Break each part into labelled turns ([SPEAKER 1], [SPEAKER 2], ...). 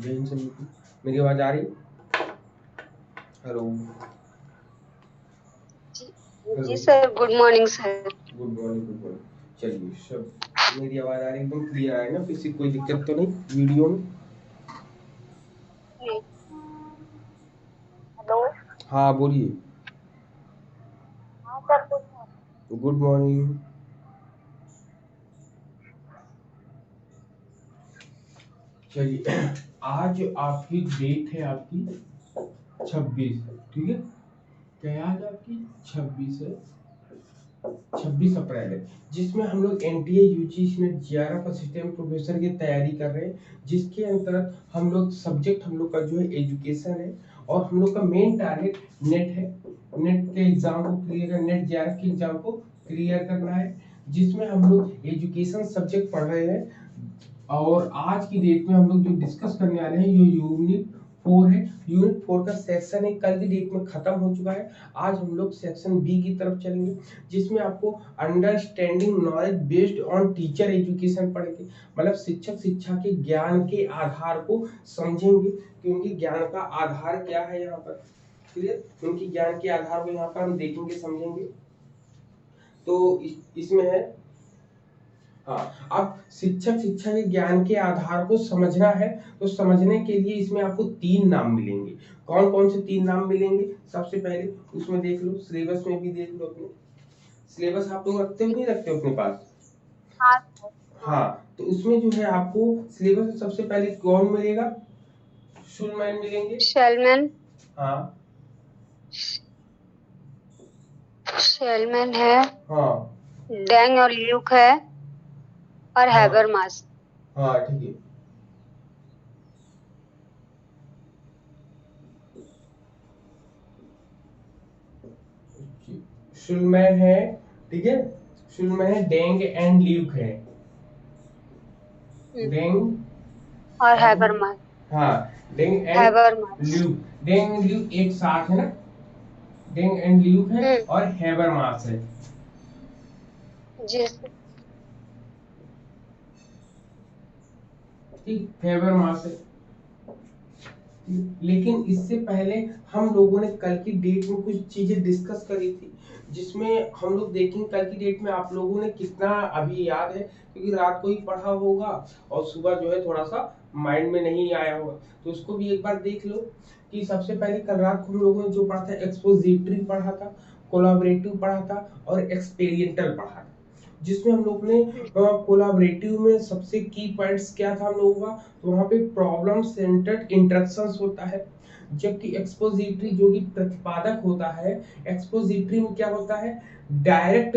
[SPEAKER 1] जय हिंद सभी को। मेरी आवाज आ रही? Hello
[SPEAKER 2] ji sir, good morning sir.
[SPEAKER 1] Good morning good morning. चलिए सब मेरी आवाज आ रही है, एकदम क्लियर आ रही है ना? किसी कोई दिक्कत तो नहीं वीडियो में?
[SPEAKER 2] हेलो।
[SPEAKER 1] हाँ बोलिए।
[SPEAKER 2] हाँ सर,
[SPEAKER 1] गुड मॉर्निंग। चलिए आज आपकी डेट है आपकी 26, ठीक है? क्या है आज आपकी 26 है, 26 अप्रैल है, जिसमें हम लोग एनटीए यूजी में जीआरएफ असिस्टेंट प्रोफेसर की तैयारी कर रहे हैं, जिसके अंतर्गत हम लोग सब्जेक्ट हम लोग का जो है एजुकेशन है, और हम लोग का मेन टारगेट नेट है। नेट के एग्जाम को क्लियर, नेट जीआरएफ के एग्जाम को क्लियर करना है, जिसमें हम लोग एजुकेशन सब्जेक्ट पढ़ रहे हैं। और आज की डेट में हम लोग जो डिस्कस करने आ रहे हैं ये यूनिट 4 है। यूनिट 4 का सेक्शन है कल की डेट में खत्म हो चुका है। आज हम लोग सेक्शन बी की तरफ चलेंगे, जिसमें आपको understanding knowledge based on teacher education पढ़ेंगे। मतलब शिक्षक शिक्षा के ज्ञान के आधार को समझेंगे कि उनके ज्ञान का आधार क्या है। यहाँ पर क्लियर, उनके ज्ञान के आधार को यहाँ पर हम देखेंगे समझेंगे। तो इसमें है, हाँ, अब शिक्षक शिक्षा के ज्ञान के आधार को समझना है, तो समझने के लिए इसमें आपको 3 नाम मिलेंगे। कौन कौन से 3 नाम मिलेंगे? सबसे पहले उसमें देख लो, सिलेबस में भी देख लो। अपने सिलेबस आप लोग रखते हो नहीं रखते हो अपने पास?
[SPEAKER 2] हाँ
[SPEAKER 1] हाँ, तो उसमें जो है आपको सिलेबस में सबसे पहले कौन मिलेगा? शुलमैन मिलेंगे।
[SPEAKER 2] शेलमैन।
[SPEAKER 1] हाँ
[SPEAKER 2] शेलमैन है,
[SPEAKER 1] हाँ
[SPEAKER 2] डेंग और ल्यूक है, और
[SPEAKER 1] हाँ
[SPEAKER 2] हैबरमास।
[SPEAKER 1] हाँ ठीक है। शुलमैन है, ठीक है। शुलमैन है, डेंग एंड ल्यूक है। डेंग
[SPEAKER 2] और
[SPEAKER 1] एंड,
[SPEAKER 2] हैबरमास।
[SPEAKER 1] हाँ, Deng and
[SPEAKER 2] Habermas.
[SPEAKER 1] Luke. Deng and Luke एक साथ है ना? डेंग एंड ल्यूक है
[SPEAKER 2] हम्म।
[SPEAKER 1] और हैबरमास है।
[SPEAKER 2] जी सर।
[SPEAKER 1] ठीक, हैबरमास है। लेकिन इससे पहले हम लोगों ने कल की डेट में कुछ चीजें डिस्कस करी थी, जिसमें हम लोग देखेंगे कल की डेट में आप लोगों ने कितना अभी याद है, क्योंकि रात को ही पढ़ा होगा और सुबह जो है थोड़ा सा माइंड में नहीं आया होगा। तो उसको भी एक बार देख लो कि सबसे पहले कल रात को हम लोगों ने जो पढ़ा था, एक्सपोजिटरी पढ़ा था, कोलैबोरेटिव पढ़ा था और एक्सपेरिमेंटल पढ़ा था। जिसमें हम लोग ने कोलैबोरेटिव में सबसे की पॉइंट्स क्या था हम लोगों का, तो वहां पे प्रॉब्लम सेंटर्ड इंटरेक्शंस होता है। जबकि एक्सपोजिटरी जो कि प्रतिपादक होता है, एक्सपोजिटरी में क्या होता है, डायरेक्ट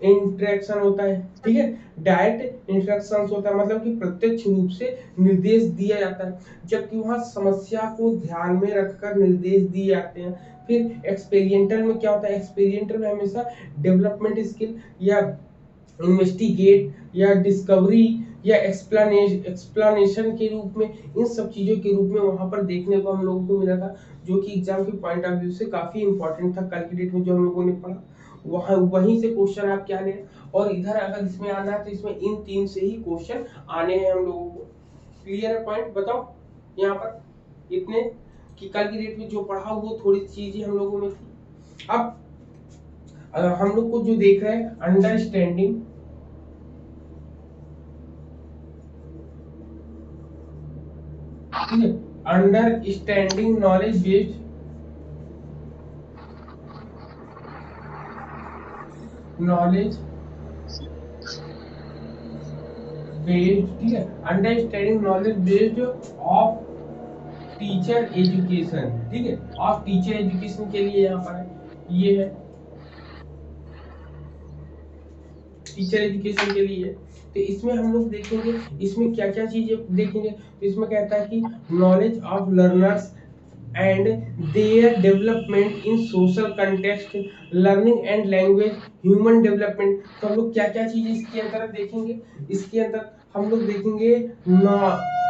[SPEAKER 1] इंटरेक्शन होता है, ठीक है। डायरेक्ट इंटरेक्शन होता है, मतलब कि प्रत्यक्ष रूप से निर्देश दिया जाता है, जबकि वहां समस्या को ध्यान में रखकर निर्देश दिए जाते हैं। फिर एक्सपेरिमेंटल में क्या होता है, एक्सपेरिमेंटल में हमेशा डेवलपमेंट स्किल या इन्वेस्टिगेट या डिस्कवरी या एक्सप्लेनेशन के रूप में, इन सब चीजों के रूप में वहां पर देखने को हम लोगों को मिला था, जो कि एग्जाम के पॉइंट ऑफ व्यू से काफी इंपॉर्टेंट था। कल की डेट में जो हम लोगों ने पढ़ा, वहां वहीं से क्वेश्चन आप क्या ले, और इधर अगर इसमें आना है तो इसमें इन 3 से ही क्वेश्चन आने हैं हम लोगों को। क्लियर है पॉइंट? बताओ यहाँ पर इतने कि कल की डेट में जो पढ़ा वो थोड़ी चीजें हम लोगों में थी। अब हम लोग को जो देख रहे हैं अंडरस्टैंडिंग, ठीक है, understanding knowledge based, knowledge based, ठीक है, understanding knowledge based of teacher education, ठीक है। ऑफ टीचर एजुकेशन के लिए यहाँ पर है, ये है टीचर एजुकेशन के लिए। तो इसमें हम लोग देखेंगे इसमें क्या क्या चीजें देखेंगे। तो इसमें कहता है कि knowledge of learners and their development in social context, learning and language, human development. तो हम लोग क्या क्या चीजें इसके अंदर देखेंगे? इसके अंदर हम लोग देखेंगे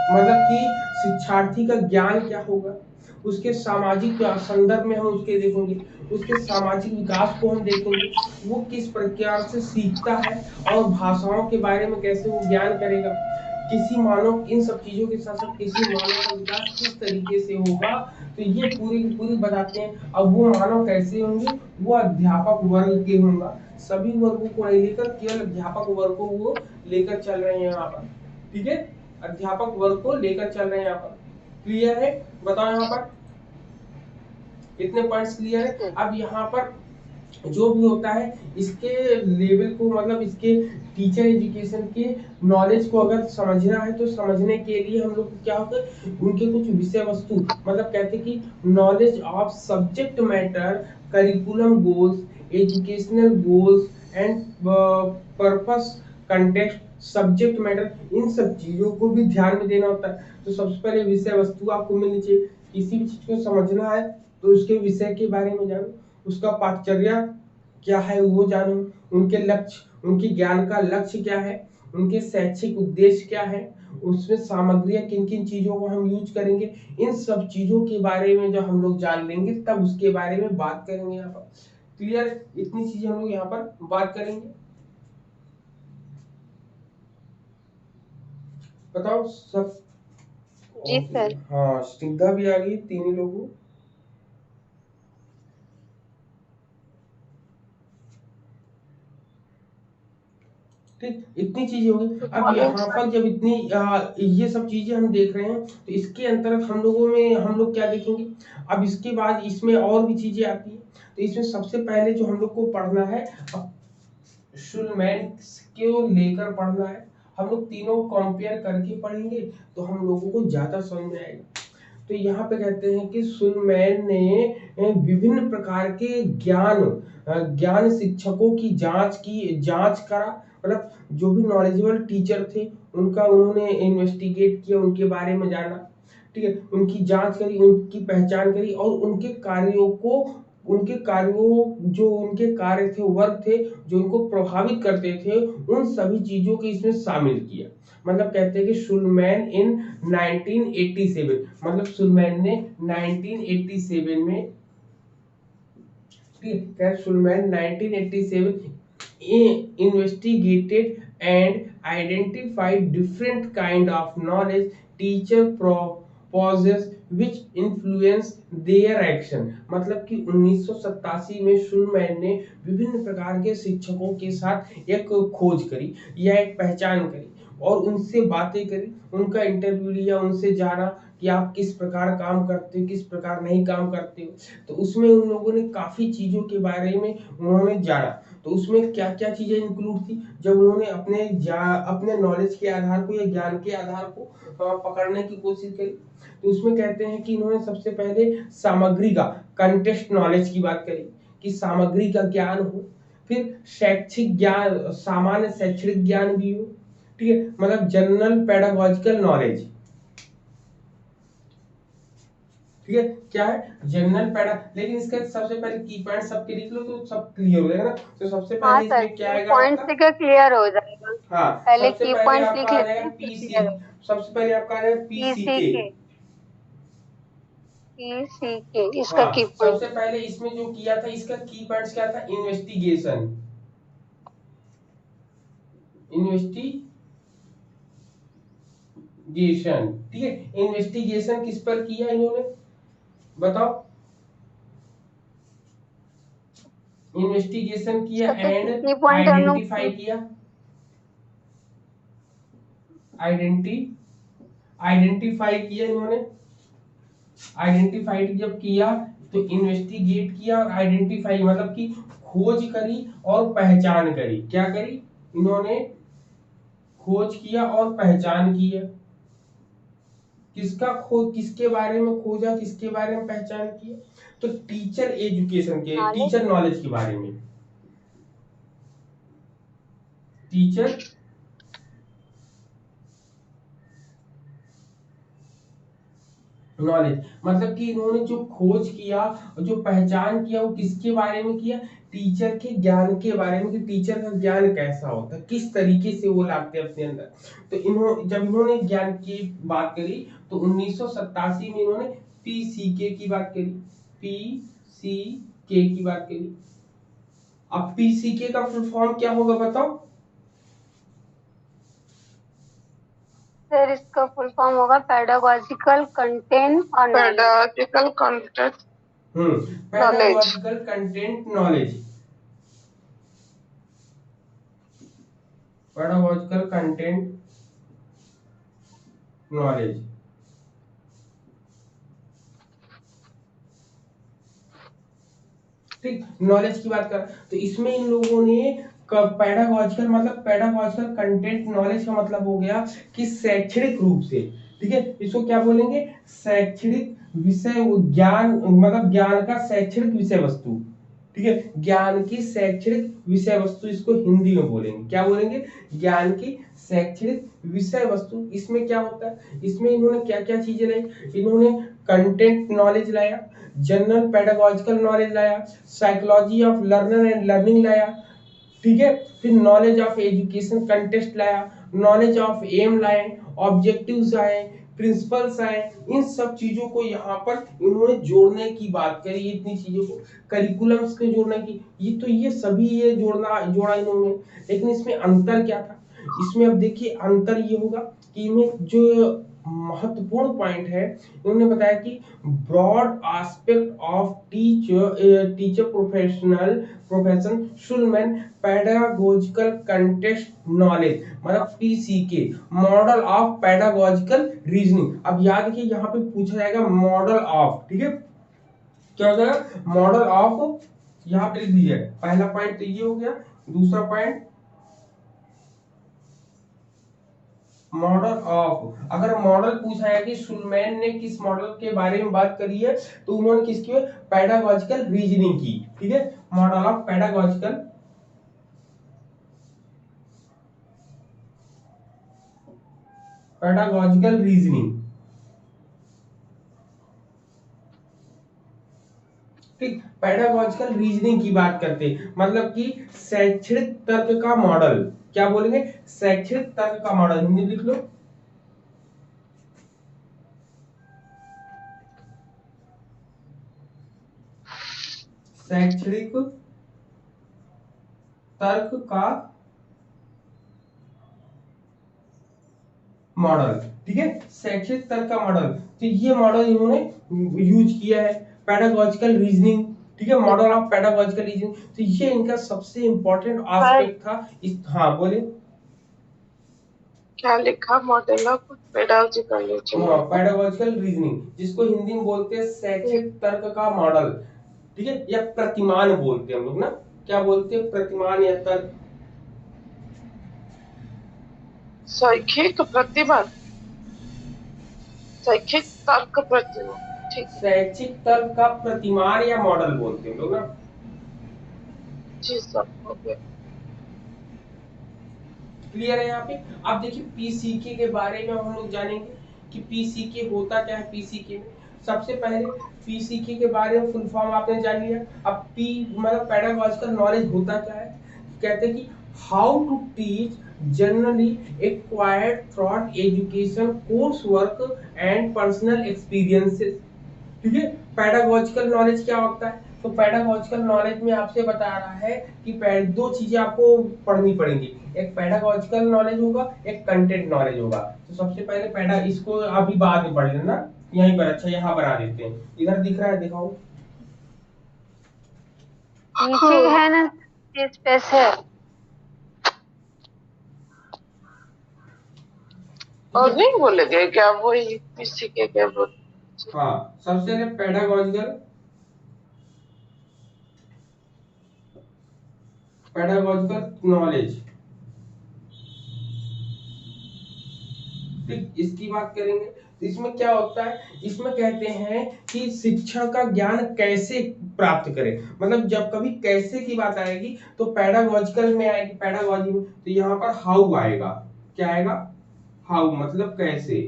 [SPEAKER 1] मतलब कि शिक्षार्थी का ज्ञान क्या होगा, उसके सामाजिक संदर्भ में हम उसके देखेंगे, उसके सामाजिक विकास को हम देखेंगे, वो किस प्रकार से सीखता है और भाषाओं के बारे में कैसे वो ज्ञान करेगा, किसी मानव इन सब चीजों के साथ साथ किसी मानव का विकास किस तरीके से होगा, तो ये पूरी की पूरी बताते हैं। अब वो मानव कैसे होंगे, वो अध्यापक वर्ग के होंगे, सभी वर्गों को नहीं लेकर केवल अध्यापक वर्ग को वो लेकर चल रहे हैं यहाँ पर, ठीक है, अध्यापक वर्ग को लेकर चल रहे हैं यहाँ पर। क्लियर है, बताओ यहाँ पर कितने पॉइंट्स क्लियर है। अब यहाँ पर जो भी होता है इसके लेवल को, मतलब इसके टीचर एजुकेशन के नॉलेज को अगर समझना है तो समझने के लिए हम लोग को क्या होता है, उनके कुछ विषय वस्तु, मतलब कहते हैं कि knowledge of subject matter, curriculum goals, educational goals and purpose, context, subject matter, इन सब चीजों को भी ध्यान में देना होता है। तो सबसे पहले विषय वस्तु आपको मिलनी चाहिए, किसी भी चीज को समझना है तो उसके विषय के बारे में जानो, उसका पाठचर्या क्या है वो जानो, उनके लक्ष्य, उनके ज्ञान का लक्ष्य क्या है, उनके शैक्षिक उद्देश्य क्या है, उसमें सामग्रियां किन किन चीजों को हम यूज करेंगे, इन सब चीजों के बारे में जब हम लोग जान लेंगे तब उसके बारे में बात करेंगे यहाँ पर। क्लियर, इतनी चीजें हम लोग यहाँ पर बात करेंगे। बताओ सब।
[SPEAKER 2] जी सर।
[SPEAKER 1] हाँ, स्निग्धा भी आ गई, तीन ही लोगों। ठीक, इतनी चीजें हो गई। अब यहाँ पर जब इतनी ये सब चीजें हम देख रहे हैं तो इसके अंतर्गत हम लोगों में हम लोग क्या देखेंगे, अब इसके बाद इसमें और भी चीजें आती है। तो इसमें सबसे पहले जो हम लोग को पढ़ना है, शुलमैन को लेकर पढ़ना है। हम लोग तीनों कंपेयर करके पढ़ेंगे तो हम लोगों को ज्यादा समझ में आएगा। तो यहाँ पे कहते हैं कि शुलमैन ने विभिन्न प्रकार के ज्ञान शिक्षकों की जांच करा, मतलब जो भी नॉलेजेबल टीचर थे उनका उन्होंने इन्वेस्टिगेट किया, उनके बारे में जाना, ठीक है, उनकी जांच करी, उनकी पहचान करी और उनके कार्यों जो उनके कार्य थे, वर्क थे जो उनको प्रभावित करते थे, उन सभी चीजों को इसमें शामिल किया। मतलब कहते हैं कि शुलमैन इन 1987, मतलब शुलमैन ने 1987 में, ठीक है, Shulman 1987 investigated and identified different kind of knowledge teacher possess which influence their action। मतलब कि 1987 में शुलमैन ने विभिन्न प्रकार के शिक्षकों के साथ एक खोज करी या एक पहचान करी और उनसे बातें करी, उनका इंटरव्यू लिया, उनसे जाना कि आप किस प्रकार काम करते हो, किस प्रकार नहीं काम करते हो। तो उसमें उन लोगों ने काफी चीजों के बारे में उन्होंने जाना। तो उसमें क्या क्या चीजें इंक्लूड थी, जब उन्होंने अपने नॉलेज के आधार को या ज्ञान के आधार को पकड़ने की कोशिश करी, तो उसमें कहते हैं कि इन्होंने सबसे पहले सामग्री का, कंटेक्स्ट नॉलेज की बात करी कि सामग्री का ज्ञान हो, फिर शैक्षिक ज्ञान, सामान्य शैक्षणिक ज्ञान भी हो, ठीक है, मतलब जनरल पेडागोजिकल नॉलेज, ठीक है, क्या है जनरल पैडा। लेकिन इसका सबसे पहले की पॉइंट सबके लिख लो तो सब क्लियर हो जाएगा ना। तो सबसे पहले इसमें क्या आएगा
[SPEAKER 2] पॉइंट
[SPEAKER 1] आपका,
[SPEAKER 2] लिखकर क्लियर हो जाएगा।
[SPEAKER 1] हाँ,
[SPEAKER 2] पहले
[SPEAKER 1] सबसे
[SPEAKER 2] की
[SPEAKER 1] पहले
[SPEAKER 2] पॉइंट लिख
[SPEAKER 1] आपका आ
[SPEAKER 2] लेते
[SPEAKER 1] जाएगा
[SPEAKER 2] हैं फिर
[SPEAKER 1] पीसी,
[SPEAKER 2] क्लियर हो।
[SPEAKER 1] सबसे पहले आपका आ जाएगा पीसीके,
[SPEAKER 2] पीसीके इसका
[SPEAKER 1] हाँ,
[SPEAKER 2] की
[SPEAKER 1] सबसे
[SPEAKER 2] पॉइंट।
[SPEAKER 1] पहले इसमें जो किया था इसका की पॉइंट्स क्या था, इन्वेस्टिगेशन, ठीक है, इन्वेस्टिगेशन किस पर किया इन्होंने, बताओ, इन्वेस्टिगेशन किया एंड
[SPEAKER 2] की पॉइंट हम लोग
[SPEAKER 1] आइडेंटिफाई किया, आइडेंटिफाई किया इन्होंने, आइडेंटिफाइड जब किया तो इन्वेस्टिगेट किया और आइडेंटिफाई मतलब कि खोज करी और पहचान करी। क्या करी इन्होंने, खोज किया और पहचान किया। किसका खोज, किसके बारे में खोजा, किसके बारे में पहचान किया, तो टीचर एजुकेशन के,
[SPEAKER 2] नॉलेज।
[SPEAKER 1] टीचर नॉलेज के बारे में, टीचर नॉलेज, मतलब कि इन्होंने जो खोज किया, जो पहचान किया, वो किसके बारे में किया, टीचर के ज्ञान के बारे में, कि टीचर का ज्ञान कैसा होता है, किस तरीके से वो लाते हैं अपने अंदर। तो जब इन्होंने ज्ञान की बात करी तो 1987 में इन्होंने पीसीके की बात करी, पीसीके की बात करी। अब पीसीके का फुल फॉर्म क्या होगा बताओ,
[SPEAKER 2] सर इसका फुल फॉर्म होगा पेडागोजिकल कंटेंट और knowledge.
[SPEAKER 3] Pedagogical content
[SPEAKER 1] pedagogical content knowledge, pedagogical content knowledge. ठीक, नॉलेज की बात कर तो इसमें इन लोगों ने पेडागोजिकल मतलब पेडागोजिकल कंटेंट नॉलेज का मतलब हो गया कि शैक्षणिक रूप से, ठीक है, इसको क्या बोलेंगे, शैक्षणिक विषय ज्ञान, मतलब ज्ञान का शैक्षणिक विषय वस्तु, ठीक है, ज्ञान की शैक्षणिक विषय वस्तु, इसको हिंदी में बोलेंगे, क्या बोलेंगे, ज्ञान की शैक्षणिक विषय वस्तु। इसमें क्या होता है, इसमें इन्होंने क्या क्या चीजें लाई, इन्होंने कंटेंट नॉलेज लाया, जनरल पेडागोजिकल नॉलेज लाया, psychology of learner and learning लाया, ठीक है, फिर नॉलेज ऑफ एजुकेशन कंटेस्ट लाया, नॉलेज ऑफ एम लाए, ऑब्जेक्टिव्स आए, प्रिंसिपल्स आए, इन सब चीजों को यहाँ पर इन्होंने जोड़ने की बात करी, इतनी चीजों को, करिकुलम्स को जोड़ने की, ये सभी ये जोड़ा इन्होंने। लेकिन इसमें अंतर क्या था, इसमें अब देखिए अंतर ये होगा कि इनमें जो महत्वपूर्ण पॉइंट है, उन्होंने बताया कि broad aspect of teacher profession should man pedagogical context knowledge, मतलब PCK, model of pedagogical reasoning. अब याद रखिए यहाँ पे पूछा जाएगा मॉडल ऑफ, ठीक है, क्या हो जाएगा, मॉडल ऑफ, यहाँ पे लिख दीजिए, पहला पॉइंट तो ये हो गया, दूसरा पॉइंट मॉडल ऑफ। अगर मॉडल पूछा है कि सुलमैन ने किस मॉडल के बारे में बात करी है, तो उन्होंने किसकी, पेडागोजिकल रीजनिंग की, ठीक है, मॉडल ऑफ पेडागोजिकल रीजनिंग। ठीक, पेडागोजिकल रीजनिंग की बात करते हैं, मतलब कि शैक्षणिक तर्क का मॉडल, क्या बोलेंगे, शैक्षणिक तर्क का मॉडल, हिंदी लिख लो, शैक्षणिक तर्क का मॉडल, ठीक है, शैक्षिक तर्क का मॉडल, तो ये मॉडल इन्होंने यूज किया है, पेडागोजिकल रीजनिंग, ठीक है, मॉडल ऑफ पेडागोजिकल रीजनिंग, तो ये इनका सबसे इंपॉर्टेंट एस्पेक्ट था इस, हाँ बोले,
[SPEAKER 3] क्या लिखा, model of pedagogical reasoning,
[SPEAKER 1] pedagogical reasoning, जिसको हिंदी में बोलते हैं शैक्षिक तर्क का मॉडल, ठीक है, या प्रतिमान बोलते हैं हम लोग ना, क्या बोलते हैं, प्रतिमान या तर्क,
[SPEAKER 3] शैक्षिक प्रतिमान, शैक्षिक तर्क प्रतिमान, ठीक,
[SPEAKER 1] शैक्षिक तर्क का प्रतिमान या मॉडल बोलते हैं हम लोग ना,
[SPEAKER 3] जी सब हो गया,
[SPEAKER 1] क्लियर है यहाँ पे। अब देखिए पीसीके के बारे में हम लोग जानेंगे कि पीसीके होता क्या है। पीसीके में सबसे पहले पीसीके के बारे में फुल फॉर्म आपने जान लिया। अब पी मतलब पेडागोजिकल नॉलेज होता क्या है, कहते हैं कि how to teach generally acquired through education, course work and personal experiences, ठीक है। पेडागोजिकल नॉलेज क्या होता है, तो पेडागोजिकल नॉलेज में आपसे बता रहा है कि दो चीजें आपको पढ़नी पड़ेंगी, एक पेडागोजिकल नॉलेज होगा, एक कंटेंट नॉलेज होगा। तो सबसे पहले पेडा, इसको अभी बाद में पढ़ लेना यहीं पर, अच्छा यहाँ बना देते हैं, इधर दिख रहा है, दिखाओ,
[SPEAKER 2] नीचे है ना, स्पेस है,
[SPEAKER 3] और नहीं बोलेगे क्या, वही किसी के क्या बोल,
[SPEAKER 1] हाँ, सबसे पहले पेडागोजिकल नॉलेज, ठीक, इसकी बात करेंगे। तो इसमें क्या होता है, इसमें कहते हैं कि शिक्षा का ज्ञान कैसे प्राप्त करें, मतलब जब कभी कैसे की बात आएगी तो पेडागोजिकल में आएगी, पेडागोजी में, तो यहाँ पर हाउ आएगा, क्या आएगा, हाउ मतलब कैसे।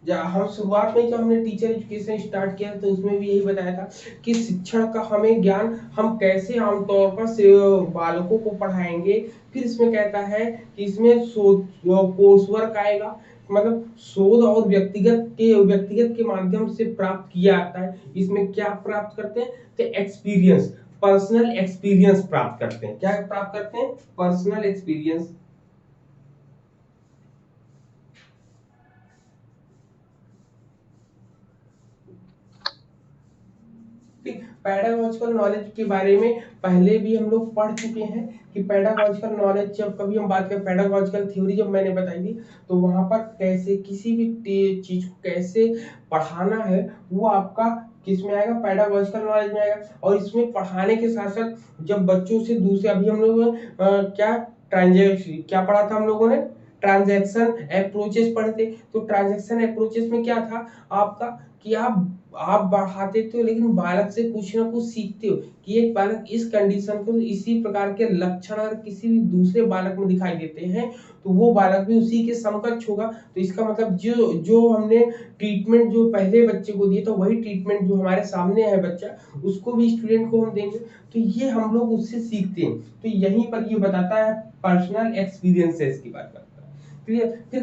[SPEAKER 1] जब हम शुरुआत में जब हमने टीचर एजुकेशन स्टार्ट किया तो उसमें भी यही बताया था कि शिक्षण का हमें ज्ञान हम कैसे आमतौर पर से बालकों को पढ़ाएंगे। फिर इसमें कहता है कि इसमें कोर्स वर्क आएगा, मतलब शोध और व्यक्तिगत के माध्यम से प्राप्त किया जाता है। इसमें क्या प्राप्त करते हैं, तो एक्सपीरियंस, पर्सनल एक्सपीरियंस प्राप्त करते हैं। क्या प्राप्त करते हैं, पर्सनल एक्सपीरियंस। पैडागॉजिकल नॉलेज के बारे में पहले भी हम लोग पढ़ चुके हैं कि पैडागॉजिकल नॉलेज जब कभी हम बात करें, पैडागॉजिकल थ्योरी जब मैंने बताई थी, तो वहां पर कैसे किसी भी चीज को कैसे पढ़ाना है वो आपका किस में आएगा, पैडागॉजिकल नॉलेज में आएगा। और इसमें पढ़ाने के साथ साथ जब बच्चों से दूसरे, अभी हम लोग क्या ट्रांजेक्शन क्या पढ़ा था हम लोगों ने, ट्रांजैक्शन अप्रोचेस पढ़े थे। तो ट्रांजैक्शन अप्रोचेस में क्या था आपका कि आप बढ़ाते थे लेकिन बालक से कुछ ना कुछ सीखते हो कि एक बालक इस कंडीशन को इसी प्रकार के लक्षण अगर किसी भी दूसरे बालक में दिखाई देते हैं तो वो बालक भी उसी के समकक्ष होगा। तो इसका मतलब जो जो हमने ट्रीटमेंट जो पहले बच्चे को दिए तो वही ट्रीटमेंट जो हमारे सामने है बच्चा, उसको भी स्टूडेंट को हम देंगे। तो ये हम लोग उससे सीखते हैं। तो यहीं पर ये बताता है पर्सनल एक्सपीरियंसेस की बात करता है। क्लियर। फिर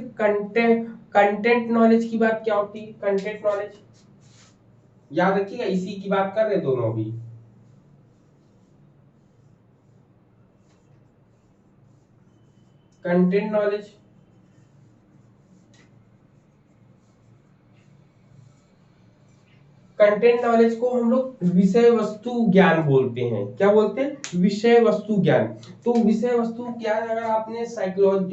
[SPEAKER 1] कंटेंट नॉलेज की बात क्या होती है, कंटेंट नॉलेज याद रखिएगा, इसी की बात कर रहे दोनों भी। कंटेंट नॉलेज, कंटेंट नॉलेज को हम लोग विषय वस्तु ज्ञान बोलते हैं। क्या बोलते हैं, विषय वस्तु ज्ञान। तो विषय वस्तु ज्ञान अगर आपने साइकोलॉजी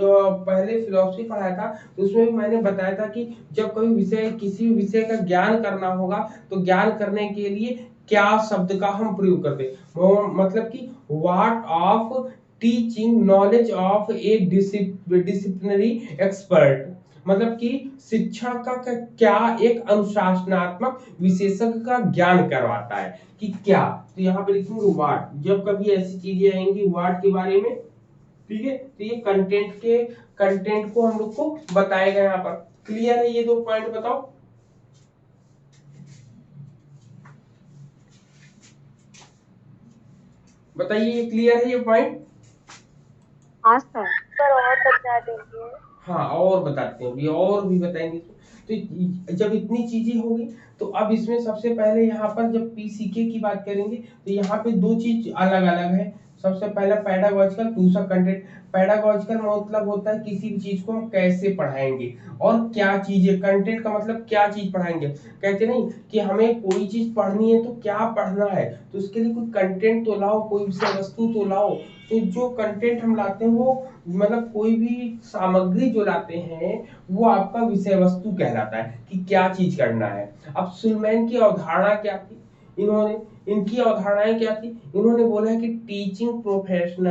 [SPEAKER 1] पहले फिलॉसफी पढ़ाया था तो उसमें भी मैंने बताया था कि जब कभी विषय किसी विषय का ज्ञान करना होगा तो ज्ञान करने के लिए क्या शब्द का हम प्रयोग करते हैं, मतलब कि what of teaching knowledge of A disciplinary expert, मतलब कि शिक्षण का क्या एक अनुशासनात्मक विशेषज्ञ का ज्ञान करवाता है कि क्या। तो यहाँ पे लिखेंगे वाट, जब कभी ऐसी चीजें आएंगी वाट के बारे में, ठीक है। तो ये कंटेंट को हम लोग को बताएगा यहाँ पर। क्लियर है ये दो पॉइंट, बताओ। बताइए ये क्लियर है ये पॉइंट।
[SPEAKER 2] हाँ सर और बता दीजिए।
[SPEAKER 1] हाँ और बताते हैं, और भी बताएंगे। तो जब इतनी चीजें होगी तो अब इसमें सबसे पहले यहाँ पर जब पीसीके की बात करेंगे तो यहाँ पे दो चीज अलग अलग है। सबसे पहला पैडागॉजिकल, दूसरा कंटेंट। पैडागॉजिकल मतलब होता है किसी भी चीज को हम कैसे पढ़ाएंगे और क्या चीज है। कंटेंट का मतलब क्या चीज पढ़ाएंगे, कहते नहीं कि हमें कोई चीज पढ़नी है तो क्या पढ़ना है, तो उसके लिए कोई कंटेंट तो लाओ, कोई विषय वस्तु तो लाओ। तो जो कंटेंट हम लाते हैं वो मतलब कोई भी सामग्री जो लाते हैं वो आपका विषय वस्तु कहलाता है कि क्या चीज करना है। अब सुलमैन की अवधारणा क्या थी, इनकी अवधारणाएं क्या थी, इन्होंने बोला है कि teaching profession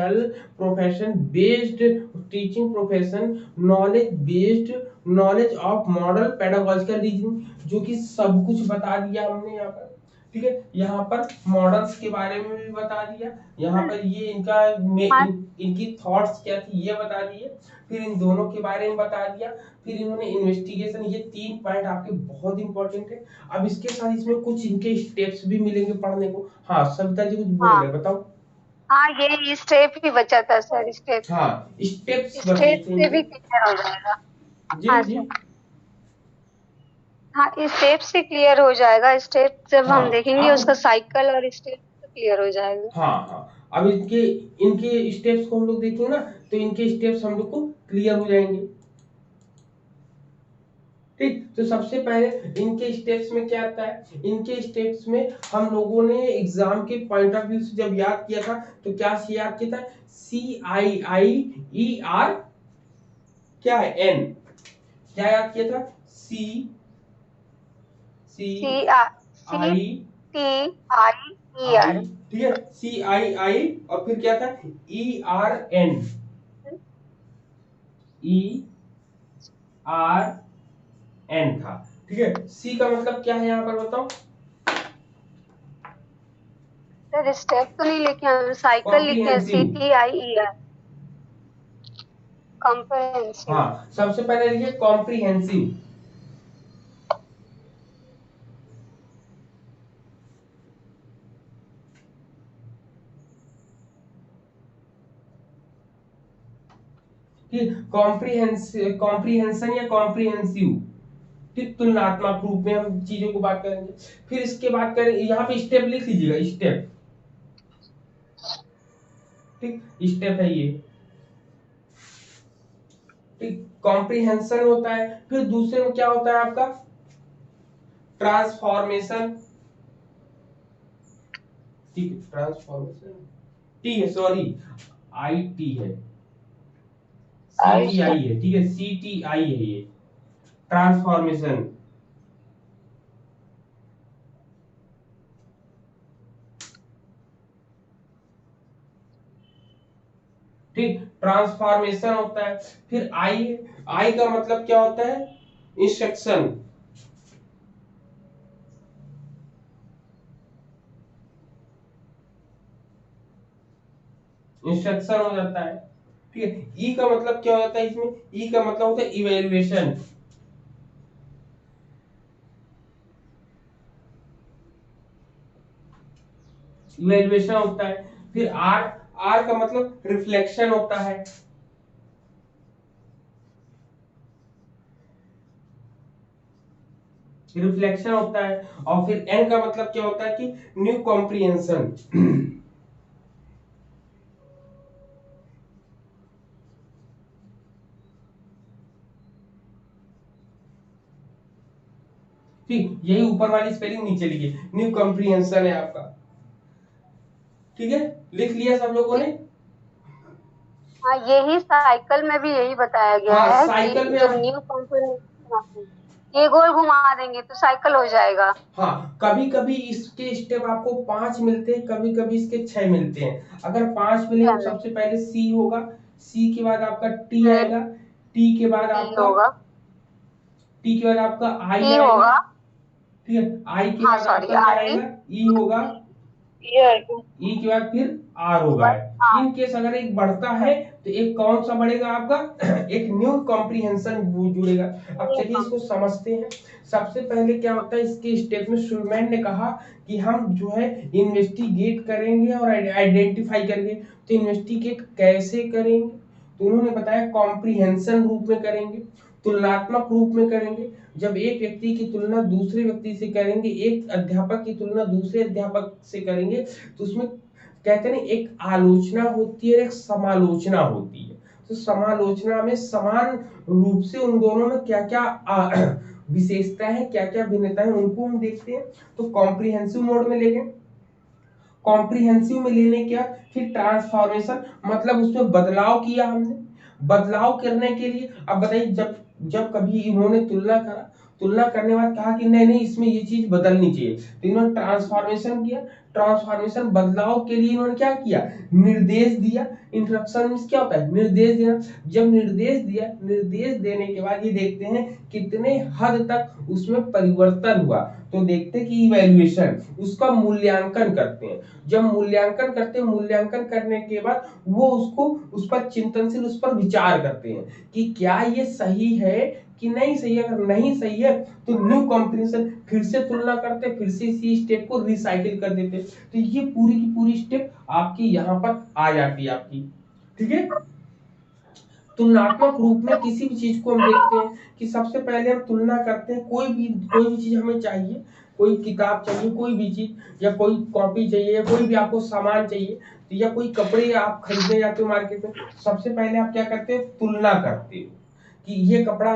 [SPEAKER 1] knowledge based knowledge of model pedagogical reasoning, जो कि सब कुछ बता दिया हमने यहाँ पर, ठीक है। यहाँ पर मॉडल्स के बारे में भी बता दिया, यहाँ पर ये इनकी थॉट्स क्या थी ये बता दिए, फिर इन दोनों के बारे में बता दिया, फिर इन्होंने इन्वेस्टिगेशन, ये 3 पॉइंट आपके बहुत इंपॉर्टेंट है। अब इसके साथ इसमें कुछ इनके स्टेप्स भी मिलेंगे पढ़ने को। हाँ सविता जी कुछ बोल रहे, बताओ।
[SPEAKER 2] हाँ ये स्टेप ही बचा था सर, स्टेप
[SPEAKER 1] हाँ स्टेप्स बचे
[SPEAKER 2] स्टेप
[SPEAKER 1] थे
[SPEAKER 2] से भी
[SPEAKER 1] इनके।
[SPEAKER 2] क्लियर हो जाएगा।
[SPEAKER 1] जी
[SPEAKER 2] हाँ
[SPEAKER 1] जी।
[SPEAKER 2] सर, हाँ स्टेप से क्लियर हो जाएगा। स्टेप जब हम
[SPEAKER 1] हाँ
[SPEAKER 2] देखेंगे उसका
[SPEAKER 1] अब
[SPEAKER 2] साइकिल और स्टेप से क्लियर हो जाएगा।
[SPEAKER 1] हाँ हाँ अब इनके इनके स्टेप्स को हम लोग देखेंगे ना, तो इनके स्टेप्स हम लोग को क्लियर हो जाएंगे, ठीक। तो सबसे पहले इनके स्टेप्स में क्या आता है, इनके स्टेप्स में हम लोगों ने एग्जाम के पॉइंट ऑफ व्यू से जब याद किया था तो क्या याद किया था, CIIER क्या है एन, क्या याद किया था, सी सी आई
[SPEAKER 2] CTIER,
[SPEAKER 1] ठीक है, CII और फिर क्या था, ERN, ERN था, ठीक है। सी का मतलब क्या है यहाँ पर बताओ,
[SPEAKER 2] सर स्टेप तो नहीं लिखे हम, साइकिल लिखे हैं।
[SPEAKER 1] कॉम्प्रिहेंसिव।
[SPEAKER 2] CTIER comprehensive.
[SPEAKER 1] हाँ सबसे पहले लिखिए कॉम्प्रिहेंसिव, कॉम्प्रिहेंशन या कॉम्प्रिहेंसिव, ठीक। तुलनात्मक रूप में हम चीजों को बात करेंगे। फिर इसके बाद करें, यहाँ पे स्टेप लिख लीजिएगा, स्टेप, ठीक, स्टेप है ये, ठीक। कॉम्प्रिहेंशन होता है, फिर दूसरे में क्या होता है आपका, ट्रांसफॉर्मेशन, ठीक है, ट्रांसफॉर्मेशन टी है, सॉरी आई टी है, सी टी आई है, ठीक है, सी टी आई है ये ट्रांसफॉर्मेशन। ठीक, ट्रांसफॉर्मेशन होता है। फिर आई, आई का मतलब क्या होता है? इंस्ट्रक्शन। इंस्ट्रक्शन हो जाता है। ठीक है, ई का मतलब क्या होता है इसमें? ई का मतलब होता है इवेल्युएशन। इवेल्युएशन होता है। फिर आर, आर का मतलब रिफ्लेक्शन होता है। रिफ्लेक्शन होता है। और फिर एन का मतलब क्या होता है कि न्यू कॉम्प्रिहेंशन। ठीक, यही ऊपर वाली स्पेलिंग नीचे लिखिए, न्यू कॉम्प्रिहेंशन है आपका। ठीक है, लिख लिया सब लोगों ने?
[SPEAKER 2] हाँ, यही साइकिल में भी यही बताया गया
[SPEAKER 1] हाँ,
[SPEAKER 2] है
[SPEAKER 1] साइकिल
[SPEAKER 2] कि
[SPEAKER 1] में
[SPEAKER 2] जब न्यू कंपोनेंट आते हैं, ये गोल घुमा देंगे तो साइकिल हो जाएगा।
[SPEAKER 1] हाँ, कभी कभी इसके स्टेप आपको 5 मिलते हैं, कभी कभी इसके 6 मिलते हैं। अगर 5 मिले तो सबसे पहले सी होगा, सी के बाद आपका टी आएगा, टी के बाद आपका,
[SPEAKER 2] होगा,
[SPEAKER 1] टी के बाद आपका आई
[SPEAKER 2] ई
[SPEAKER 1] आएगा।
[SPEAKER 2] होगा।
[SPEAKER 1] ठीक है, आई के
[SPEAKER 2] हाँ
[SPEAKER 1] बाद
[SPEAKER 2] सॉरी,
[SPEAKER 1] आपका क्या
[SPEAKER 2] आई,
[SPEAKER 1] आएगा? ई होगा।
[SPEAKER 3] ये
[SPEAKER 1] ई के बाद फिर आर होगा।
[SPEAKER 2] हाँ,
[SPEAKER 1] इन केस अगर एक बढ़ता है तो एक कौन सा बढ़ेगा आपका? एक न्यू कॉम्प्रिहेंशन जुड़ेगा। अब चलिए इसको समझते हैं। सबसे पहले क्या होता है इसके स्टेप में? शुलमैन ने कहा कि हम जो है इन्वेस्टिगेट करेंगे और आइडेंटिफाई करेंगे। तो इन्वेस्टिगेट कैसे करेंगे? तो उन्होंने बताया कॉम्प्रिहेंशन रूप में करेंगे, तुलनात्मक रूप में करेंगे। जब एक व्यक्ति की तुलना दूसरे व्यक्ति से करेंगे, एक अध्यापक की तुलना दूसरे अध्यापक से करेंगे, तो उसमें कहते हैं एक आलोचना होती है, एक समालोचना होती है। तो समालोचना में समान रूप से उन दोनों में क्या क्या विशेषता है, क्या क्या भिन्नता है, उनको हम देखते हैं। तो कॉम्प्रिहेंसिव मोड में ले गए। कॉम्प्रिहेंसिव में लेने क्या? फिर ट्रांसफॉर्मेशन, मतलब उसमें बदलाव किया हमने। बदलाव करने के लिए अब बताइए, जब जब कभी इन्होंने तुलना करा, तुलना करने बाद कहा कि नहीं नहीं इसमें ये चीज बदलनी चाहिए, तो इन्होंने ट्रांसफॉर्मेशन किया। ट्रांसफॉर्मेशन बदलाव के लिए इन्होंने क्या किया? निर्देश दिया। इंस्ट्रक्शन मींस क्या होता है? निर्देश देना। जब निर्देश दिया, निर्देश देने के बाद ये देखते हैं कितने हद तक उसमें परिवर्तन हुआ। तो देखते हैं कि इवैल्यूएशन, उसका मूल्यांकन करते हैं। जब मूल्यांकन करते हैं, मूल्यांकन करने के बाद वो उसको, उस पर चिंतनशील, उस पर विचार करते हैं कि क्या ये सही है कि नहीं सही है। अगर नहीं सही है तो न्यू कंपैरिजन, फिर से तुलना करते, फिर से इसी स्टेप को रिसाइकिल कर देते। तो ये पूरी की पूरी स्टेप आपकी यहाँ पर आ जाती है आपकी। ठीक है, तुलनात्मक रूप में किसी भी चीज को हम देखते हैं कि सबसे पहले हम तुलना करते हैं। कोई भी चीज हमें चाहिए, कोई किताब चाहिए, कोई भी चीज, या कोई कॉपी चाहिए, या कोई भी आपको सामान चाहिए, या कोई कपड़े आप खरीदने जाते हो मार्केट में, सबसे पहले आप क्या करते हो? तुलना करते हो कि ये कपड़ा,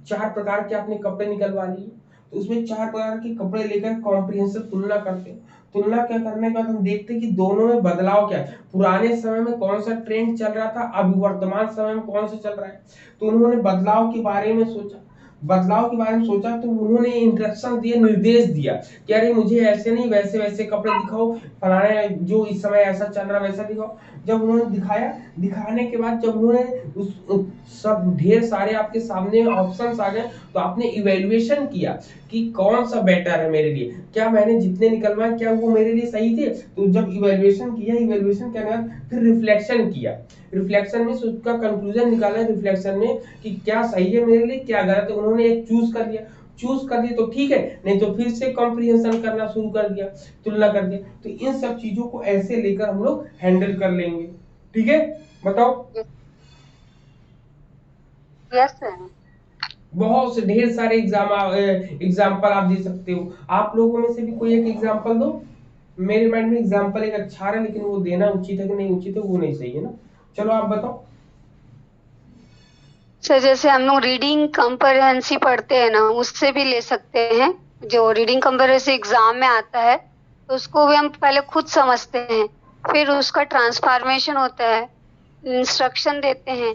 [SPEAKER 1] 4 प्रकार के आपने कपड़े निकलवा लिए, तो उसमें 4 प्रकार के कपड़े लेकर कॉम्प्रिहेंसिव तुलना करते हैं। तुलना क्या करने के बाद हम देखते हैं कि दोनों में बदलाव क्या है, पुराने समय में कौन सा ट्रेंड चल रहा था, अभी वर्तमान समय में कौन सा चल रहा है। तो उन्होंने बदलाव के बारे में सोचा। बदलाव के बारे में सोचा तो उन्होंने इंस्ट्रक्शन दिए, निर्देश दिया कि अरे मुझे ऐसे नहीं वैसे वैसे कपड़े दिखाओ, फलाने जो इस समय ऐसा चल रहा है वैसा दिखाओ। जब उन्होंने दिखाया, दिखाने के बाद जब उन्होंने उस सब ढेर सारे आपके सामने ऑप्शंस आ गए, तो आपने इवैल्यूएशन किया कि कौन सा बेटर है मेरे लिए, क्या मैंने जितने निकलवाए क्या वो मेरे लिए सही थे। तो जब इवैल्यूएशन किया, इवैल्यूएशन करने के बाद फिर रिफ्लेक्शन किया। रिफ्लेक्शन में उसका कंक्लूजन निकाला रिफ्लेक्शन में कि क्या सही है मेरे लिए, क्या गलत है। उन्होंने एक चूज कर लिया, चूज कर दिया तो ठीक है, नहीं तो फिर से कॉम्प्रिहेंशन करना शुरू कर दिया, तुलना कर दिया। तो इन सब चीजों को ऐसे लेकर हम लोग हैंडल कर लेंगे। ठीक है, बताओ।
[SPEAKER 2] यस।
[SPEAKER 1] बहुत से ढेर सारे एग्जाम्पल आप दे सकते हो। आप लोगों में से भी कोई एक एग्जाम्पल दो। मेरे माइंड में एग्जाम्पल एक अच्छा है, लेकिन वो देना उचित है कि नहीं उचित है वो नहीं सही है ना। चलो आप बताओ।
[SPEAKER 2] सर जैसे हम लोग रीडिंग कंप्रहेंसिव पढ़ते हैं ना, उससे भी ले सकते हैं। जो रीडिंग कंप्रहेंसिव एग्जाम में आता है, तो उसको भी हम पहले खुद समझते हैं, फिर उसका ट्रांसफॉर्मेशन होता है, इंस्ट्रक्शन देते हैं,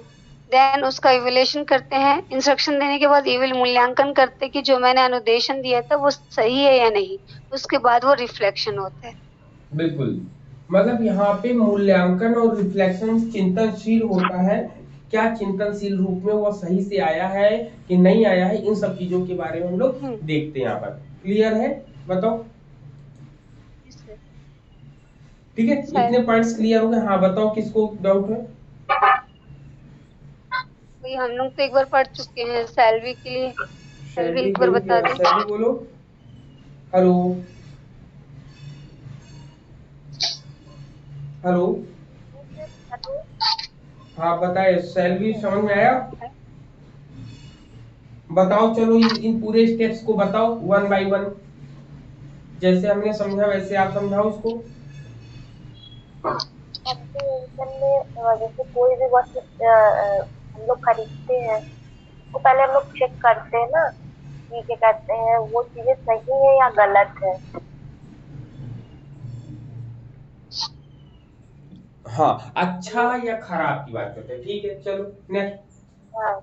[SPEAKER 2] देन उसका इवैल्यूएशन करते हैं। इंस्ट्रक्शन देने के बाद इवल मूल्यांकन करते हैं कि जो मैंने अनुदेशन दिया था वो सही है या नहीं। उसके बाद वो रिफ्लेक्शन होता है।
[SPEAKER 1] बिल्कुल, मतलब यहाँ पे मूल्यांकन और रिफ्लेक्शन चिंतनशील होता है, क्या चिंतनशील रूप में वो सही से आया है कि नहीं आया है, इन सब चीजों के बारे में हम लोग देखते हैं यहाँ पर। क्लियर है? बताओ। ठीक है, इतने पॉइंट्स क्लियर हो गए? हाँ बताओ, किसको डाउट है?
[SPEAKER 2] वही हम लोग तो एक बार पढ़ चुके हैं सैलरी के लिए। सैलरी
[SPEAKER 1] सैलरी
[SPEAKER 2] एक बार
[SPEAKER 1] गई
[SPEAKER 2] बता
[SPEAKER 1] क्या?
[SPEAKER 2] दे।
[SPEAKER 1] सैलरी बोलो। Hello hello. हाँ बताए, सैलरी समझ में आया? बताओ, चलो इन पूरे स्टेप्स को बताओ वन बाय वन, जैसे हमने समझा वैसे आप समझाओ इसको।
[SPEAKER 4] जैसे कोई भी वस्तु हम लोग खरीदते हैं तो पहले हम लोग चेक करते हैं ना कि क्या कहते हैं वो चीजें सही है या गलत है।
[SPEAKER 1] हाँ, अच्छा या खराब की बात करते हैं। ठीक है, चलो नेक्स्ट।
[SPEAKER 4] हाँ,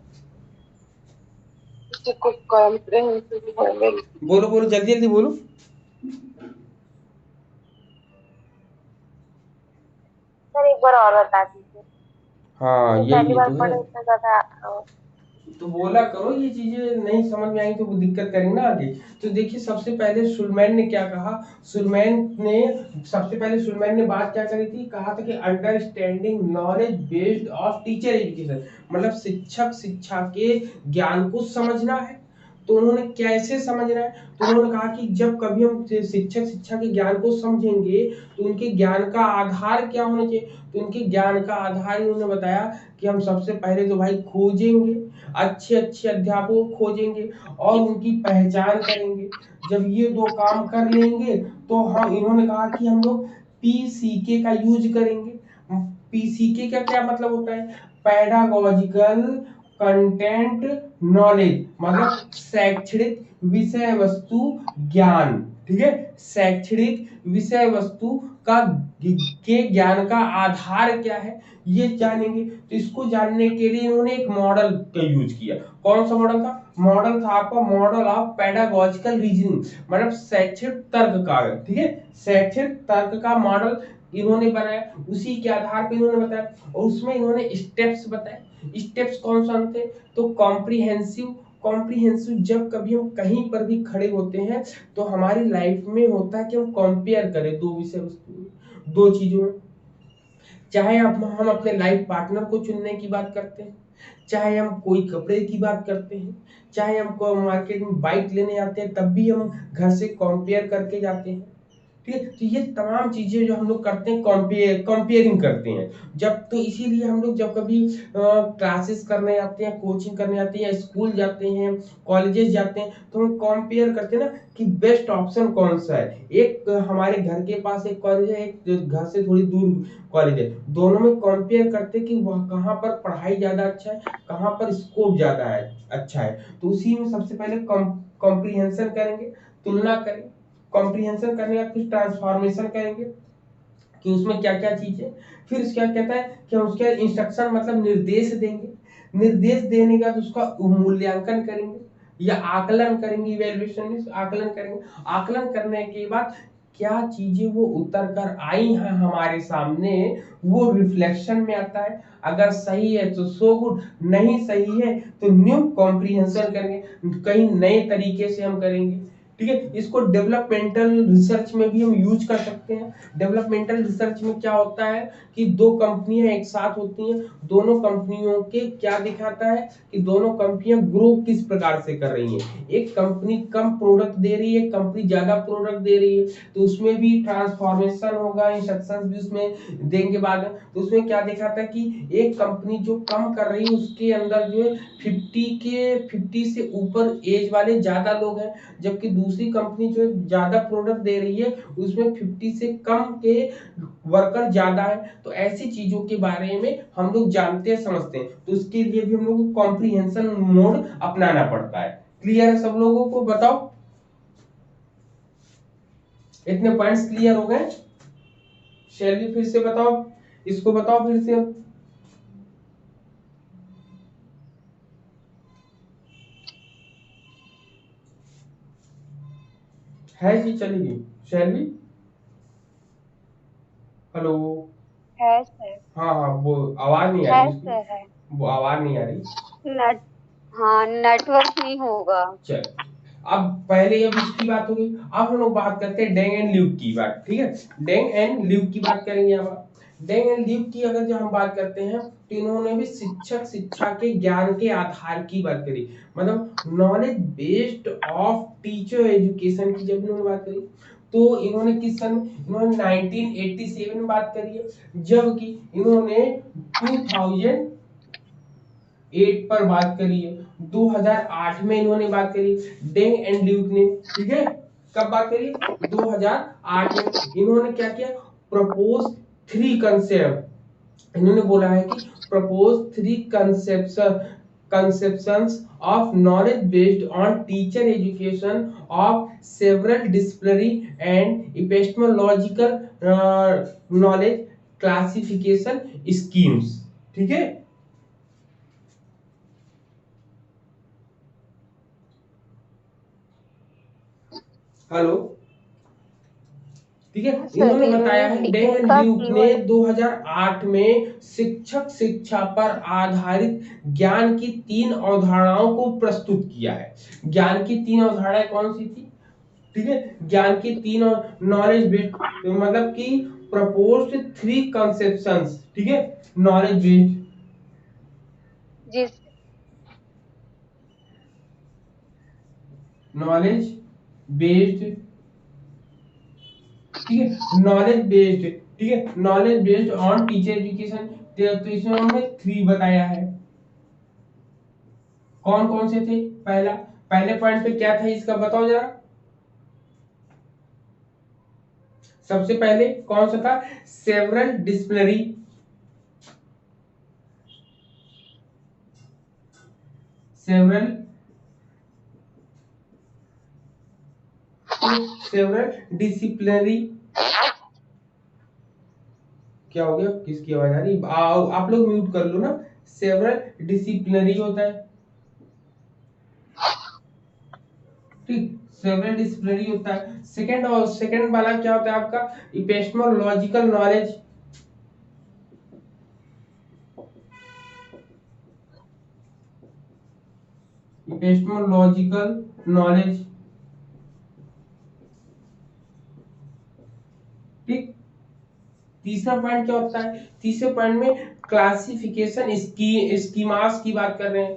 [SPEAKER 3] इसको कॉम्प्रिहेंसिव
[SPEAKER 1] बोलो बोलो, जल्दी जल्दी बोलो।
[SPEAKER 4] सर एक बार और बता दीजिए।
[SPEAKER 1] हाँ
[SPEAKER 4] तो पहली
[SPEAKER 1] यही
[SPEAKER 4] बार
[SPEAKER 1] तो है,
[SPEAKER 4] पढ़े इतना ज्यादा
[SPEAKER 1] तो बोला करो, ये चीजें नहीं समझ में आई तो वो दिक्कत करेंगे ना आगे। तो देखिए, सबसे पहले सुलमैन ने क्या कहा, सुलमैन ने बात क्या करी थी, कहा था कि understanding knowledge based of teacher education, मतलब शिक्षक शिक्षा के ज्ञान को समझना है। तो उन्होंने कैसे समझना है, तो उन्होंने कहा कि जब कभी हम शिक्षक शिक्षा के ज्ञान को समझेंगे तो उनके ज्ञान का आधार क्या होना चाहिए। तो उनके ज्ञान का आधार इन्होंने बताया कि हम सबसे पहले तो भाई खोजेंगे, अच्छे अच्छे अध्यापकों को खोजेंगे और उनकी पहचान करेंगे। जब ये दो काम कर लेंगे तो हम, इन्होंने कहा कि हम लोग पीसीके का यूज करेंगे। पीसीके का क्या मतलब होता है? पैडागोजिकल कंटेंट नॉलेज, मतलब शैक्षणिक विषय वस्तु ज्ञान। ठीक है, शैक्षणिक विषय वस्तु का के ज्ञान का आधार क्या है ये जानेंगे। तो इसको जानने के लिए इन्होंने एक मॉडल का यूज किया। कौन सा मॉडल था? मॉडल था आपका मॉडल ऑफ पेडागोजिकल रीजनिंग, मतलब शैक्षिक तर्क का। ठीक है, शैक्षिक तर्क का मॉडल इन्होंने बनाया, उसी के आधार पर इन्होंने बताया और उसमें इन्होंने स्टेप्स बताए। स्टेप्स कौन सा थे? तो कॉम्प्रिहेंसिव जब कभी हम कहीं पर भी खड़े होते हैं तो हमारी लाइफ में होता है कि हम कंपेयर करें दो विषय वस्तु, दो चीजों में। चाहे हम अपने लाइफ पार्टनर को चुनने की बात करते हैं, चाहे हम कोई कपड़े की बात करते हैं, चाहे हम मार्केट में बाइक लेने जाते हैं तब भी हम घर से कंपेयर करके जाते हैं। ठीक है, तो ये तमाम चीजें जो हम लोग करते हैं कंपेयरिंग करते हैं। जब तो इसीलिए हम लोग जब कभी क्लासेस करने जाते हैं, कोचिंग करने जाते हैं, स्कूल जाते हैं, कॉलेजेस जाते हैं, तो हम कंपेयर करते हैं ना कि बेस्ट ऑप्शन कौन सा है। एक हमारे घर के पास एक कॉलेज है, एक घर से थोड़ी दूर कॉलेज है, दोनों में कंपेयर करते कि वह कहाँ पर पढ़ाई ज्यादा अच्छा है, कहाँ पर स्कोप ज्यादा है, अच्छा है। तो उसी में सबसे पहले कॉम्प्रिहेंशन करेंगे, तुलना करेंगे। कॉम्प्रिहेंशन करने का कुछ ट्रांसफॉर्मेशन करेंगे कि उसमें क्या क्या चीज है। फिर क्या कहता है कि हम उसके इंस्ट्रक्शन मतलब निर्देश देंगे। निर्देश देने का तो उसका मूल्यांकन करेंगे या आकलन करेंगे, इवेल्युएशन में आकलन करेंगे। आकलन करने के बाद क्या चीजें वो उतर कर आई हैं हमारे सामने, वो रिफ्लेक्शन में आता है। अगर सही है तो सो गुड, नहीं सही है तो न्यू कॉम्प्रिहेंशन करेंगे, कहीं नए तरीके से हम करेंगे। ठीक है, इसको डेवलपमेंटल रिसर्च में भी हम यूज कर सकते हैं। डेवलपमेंटल रिसर्च में क्या होता है कि दो कंपनियां एक साथ होती हैं, दोनों कंपनियों के क्या दिखाता है कि दोनों कंपनियां ग्रो किस प्रकार से कर रही हैं। एक कंपनी कम प्रोडक्ट दे रही है, कंपनी ज्यादा प्रोडक्ट दे रही है, तो उसमें भी ट्रांसफॉर्मेशन होगा, इंस्ट्रक्शंस भी उसमें देंगे बाद में। तो उसमें क्या दिखाता है कि एक कंपनी जो कम कर रही है उसके अंदर जो है 50 से ऊपर एज वाले ज्यादा लोग हैं, जबकि दूसरी कंपनी जो ज्यादा प्रोडक्ट दे रही है उसमें 50 से कम के वर्कर ज्यादा है। तो ऐसी चीजों के बारे में हम लोग जानते हैं, समझते हैं, तो उसके लिए भी हम लोग को कॉम्प्रिहेंशन मोड अपनाना पड़ता है। क्लियर है सब लोगों को? बताओ। इतने पॉइंट्स क्लियर हो गए? शैलवी फिर से बताओ, इसको बताओ फिर से। है जी, चलेगी शैलवी? हेलो?
[SPEAKER 2] है सर।
[SPEAKER 1] हाँ हाँ, वो आवाज नहीं आ
[SPEAKER 2] है
[SPEAKER 1] रही उसकी,
[SPEAKER 2] सर है।
[SPEAKER 1] वो आवाज नहीं आ रही।
[SPEAKER 2] नेट हाँ नेटवर्क नहीं होगा।
[SPEAKER 1] चल, अब पहले अब इसकी बात होगी, अब हम लोग बात करते हैं डेंग एंड ल्यूक की बात, ठीक है? डेंग एंड ल्यूक की बात करेंगे अब। डेंग एंड ल्यूक की अगर जो हम बात करते हैं तो इन्होंने भी शिक्षक शिक्षा के ज्ञान के आधार की बात करी, मतलब knowledge based of teacher education की जब इन्होंने बात करी, तो इन्होंने किस सन, इन्होंने 1987 में बात करी है, जबकि इन्होंने 2008 पर बात करी है, 2008 में इन्होंने बात करी डेंग एंड ल्यूक ने, ठीक है? कब बात करी? 2008 में। इन्होंने क्या किया? प्रपोज 3 कंसेप्ट, इन्होंने बोला है कि propose 3 conceptions of knowledge based on teacher education of several disciplinary and epistemological knowledge classification schemes, ठीक है? हेलो? ठीक है, इन्होंने बताया है डेंग एंड ल्यूक ने 2008 में शिक्षक शिक्षा पर आधारित ज्ञान की 3 अवधारणाओं को प्रस्तुत किया है। ज्ञान की 3 अवधारणाएं कौन सी थी? ठीक है, ज्ञान की 3 नॉलेज बेस्ड, मतलब कि प्रपोज्ड 3 कंसेप्शंस, ठीक है, नॉलेज बेस्ड।
[SPEAKER 2] जी
[SPEAKER 1] नॉलेज बेस्ड, ठीक है, नॉलेज बेस्ड, ठीक है, knowledge based on teacher education, तो इसमें हमने 3 बताया है। कौन कौन से थे? पहला, पहले पॉइंट पे क्या था इसका बताओ जरा। सबसे पहले कौन सा था? Several disciplinary, several, several disciplinary. क्या हो गया? किसकी आवाज आ रही? आप लोग म्यूट कर लो ना। सेवरल डिसिप्लिनरी होता है, ठीक, सेवरल डिसिप्लिनरी होता है। सेकंड, और सेकंड वाला क्या होता है आपका? इपिस्टेमोलॉजिकल नॉलेज, इपिस्टेमोलॉजिकल नॉलेज, ठीक। तीसरा पॉइंट क्या होता है? तीसरे पॉइंट में क्लासिफिकेशन स्कीमास की बात कर रहे हैं,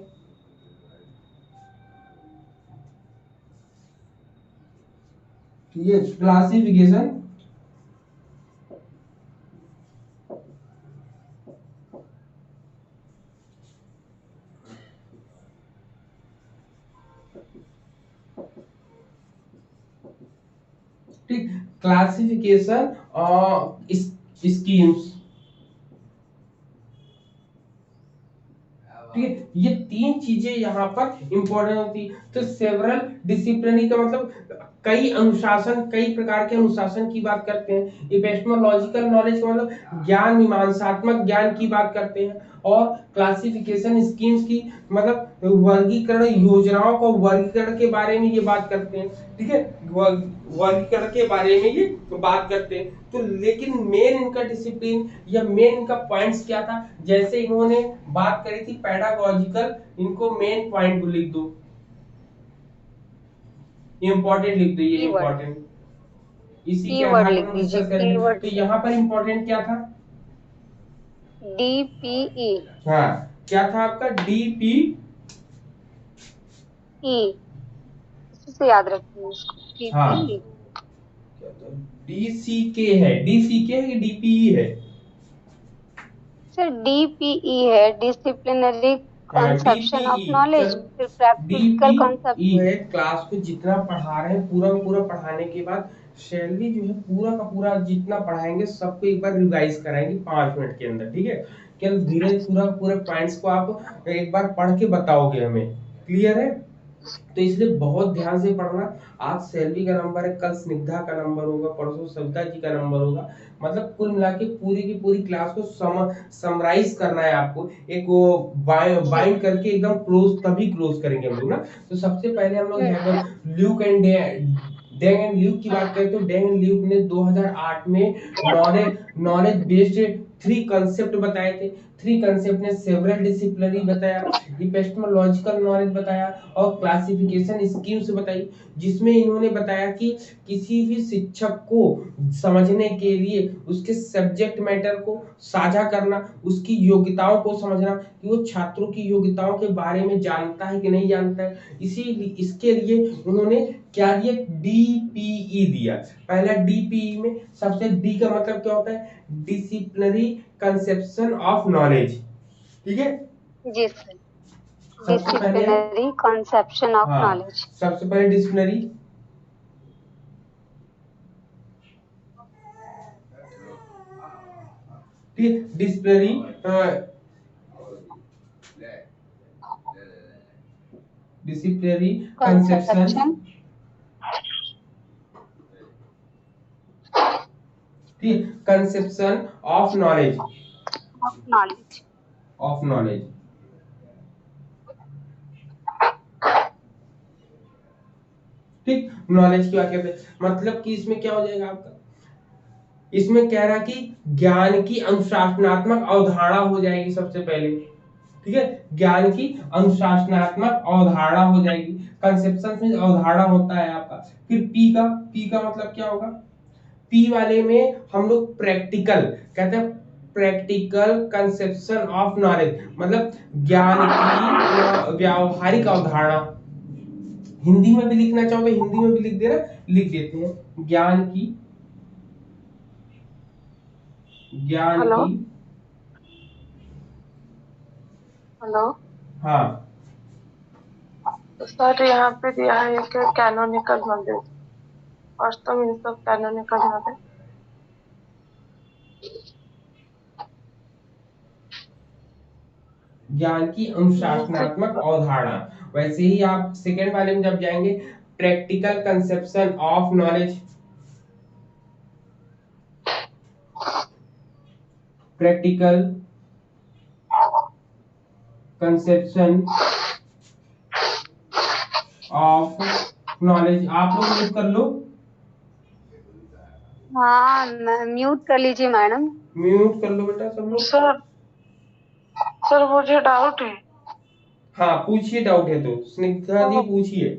[SPEAKER 1] ये क्लासिफिकेशन, ठीक, क्लासिफिकेशन स्कीम्स, ठीक है, ये 3 चीजें यहाँ पर इंपॉर्टेंट होती। तो सेवरल डिसिप्लिनरी का मतलब कई अनुशासन, कई प्रकार के अनुशासन की बात करते हैं। इपिस्टेमोलॉजिकल नॉलेज का मतलब ज्ञान, मीमांसात्मक ज्ञान की बात करते हैं। और क्लासिफिकेशन स्कीम्स की मतलब वर्गीकरण योजनाओं को वर्गीकरण के बारे में ये बात करते हैं, ठीक है, वर्गीकरण के बारे में ये बात करते हैं। तो लेकिन मेन इनका डिसिप्लिन या मेन इनका पॉइंट्स क्या था? जैसे इन्होंने बात करी थी पेडागॉजिकल, इनको मेन पॉइंट को लिख दो, इंपॉर्टेंट लिख दो, ये इंपॉर्टेंट, इसी के
[SPEAKER 2] कीवर्ड
[SPEAKER 1] आधार
[SPEAKER 2] लिख
[SPEAKER 1] पर हम
[SPEAKER 2] दीजिए,
[SPEAKER 1] डिस्कस करेंगे।
[SPEAKER 2] कीवर्ड
[SPEAKER 1] तो यहाँ पर इंपॉर्टेंट क्या था?
[SPEAKER 2] DPE
[SPEAKER 1] हाँ, क्या था आपका? DPE,
[SPEAKER 2] इसी से याद रखिए इसको।
[SPEAKER 1] हाँ,
[SPEAKER 2] DPE
[SPEAKER 1] DCK है, DCK है कि DPE है?
[SPEAKER 2] सर DPE है, disciplinary conception of
[SPEAKER 1] DPE,
[SPEAKER 2] knowledge,
[SPEAKER 1] चलो,
[SPEAKER 2] फिर प्रैक्टिकल कंसेप्ट।
[SPEAKER 1] DPE है। क्लास को जितना पढ़ा रहे हैं पूरा पूरा पढ़ाने के बाद शैलवी जो है पूरा का पूरा जितना पढ़ाएंगे सबको एक बार रिवाइज कराएंगे 5 मिनट के अंदर, ठीक है? केवल धीरे पूरा पूरे पॉइंट्स को आप एक बार पढ़ के बताओगे हमें, क्लियर है? तो इसलिए बहुत ध्यान से पढ़ना। आज सैलवी का नंबर है, कल स्निग्धा का नंबर होगा, परसों सविता जी का नंबर होगा। मतलब कुल मिला के पूरी की पूरी क्लास को समराइज करना है आपको, एक वो बाइंड करके एकदम क्लोज, तभी क्लोज करेंगे हम लोग ना। तो सबसे पहले हम लोग have Luke and Deng and Luke की बात करें तो डेंग एंड ल्यूक ने 2008 में नॉलेज बेस्ड 3 कंसेप्ट बताए थे। 3 कंसेप्ट ने सेवरल डिसिप्लिनरी बताया, इपिस्टेमोलॉजिकल नॉलेज बताया और क्लासिफिकेशन स्कीम्स बताई, जिसमें इन्होंने बताया कि किसी भी शिक्षक को समझने के लिए उसके सब्जेक्ट मैटर को साझा करना, उसकी योग्यताओं को समझना कि वो छात्रों की योग्यताओं के बारे में जानता है कि नहीं जानता है। इसीलिए इसके लिए उन्होंने क्या दिया, डीपीई दिया। पहला डीपीई में सबसे डी का मतलब क्या होता है, डिसिप्लिनरी कंसेप्शन ऑफ नॉलेज, ठीक है।
[SPEAKER 2] जी सर,
[SPEAKER 1] सबसे पहले
[SPEAKER 2] डिसिप्लिनरी कंसेप्शन ऑफ
[SPEAKER 1] हाँ,
[SPEAKER 2] नॉलेज।
[SPEAKER 1] सबसे पहले डिसिप्लिनरी, ठीक, डिसिप्लिनरी डिसिप्लिनरी कंसेप्शन
[SPEAKER 2] कंसेप्शन
[SPEAKER 1] ठीक, conception of knowledge,
[SPEAKER 2] of knowledge.
[SPEAKER 1] Of knowledge, ठीक। नॉलेज की बात करते हैं, मतलब कि इसमें क्या हो जाएगा आपका, इसमें कह रहा कि ज्ञान की अनुशासनात्मक अवधारणा हो जाएगी सबसे पहले, ठीक है। ज्ञान की अनुशासनात्मक अवधारणा हो जाएगी, कंसेप्शन में अवधारणा होता है आपका। फिर पी का मतलब क्या होगा, पी वाले में हम लोग प्रैक्टिकल कहते हैं, प्रैक्टिकल कंसेप्शन ऑफ नॉलेज, मतलब ज्ञान की व्यावहारिक अवधारणा। हिंदी में भी लिखना चाहोगे हिंदी में भी लिख देना, लिख देते हैं, ज्ञान
[SPEAKER 3] हेलो
[SPEAKER 1] की
[SPEAKER 3] हेलो।
[SPEAKER 1] हाँ,
[SPEAKER 3] तो सर यहाँ पे दिया है कि कैनोनिकल नॉलेज, वास्तव में सब कैनोनिकल नॉलेज।
[SPEAKER 1] ज्ञान की अनुशासनात्मक अवधारणा। वैसे ही आप सेकेंड वाले में जब जाएंगे, practical conception of knowledge, practical conception of knowledge, आप लोग म्यूट कर लो,
[SPEAKER 2] हाँ, म्यूट कर लीजिए मैडम।
[SPEAKER 1] म्यूट कर लो बेटा सब लोग।
[SPEAKER 3] सर सर मुझे डाउट है।
[SPEAKER 1] हाँ पूछिए, डाउट है तो स्निग्धा जी
[SPEAKER 3] तो
[SPEAKER 1] पूछिए।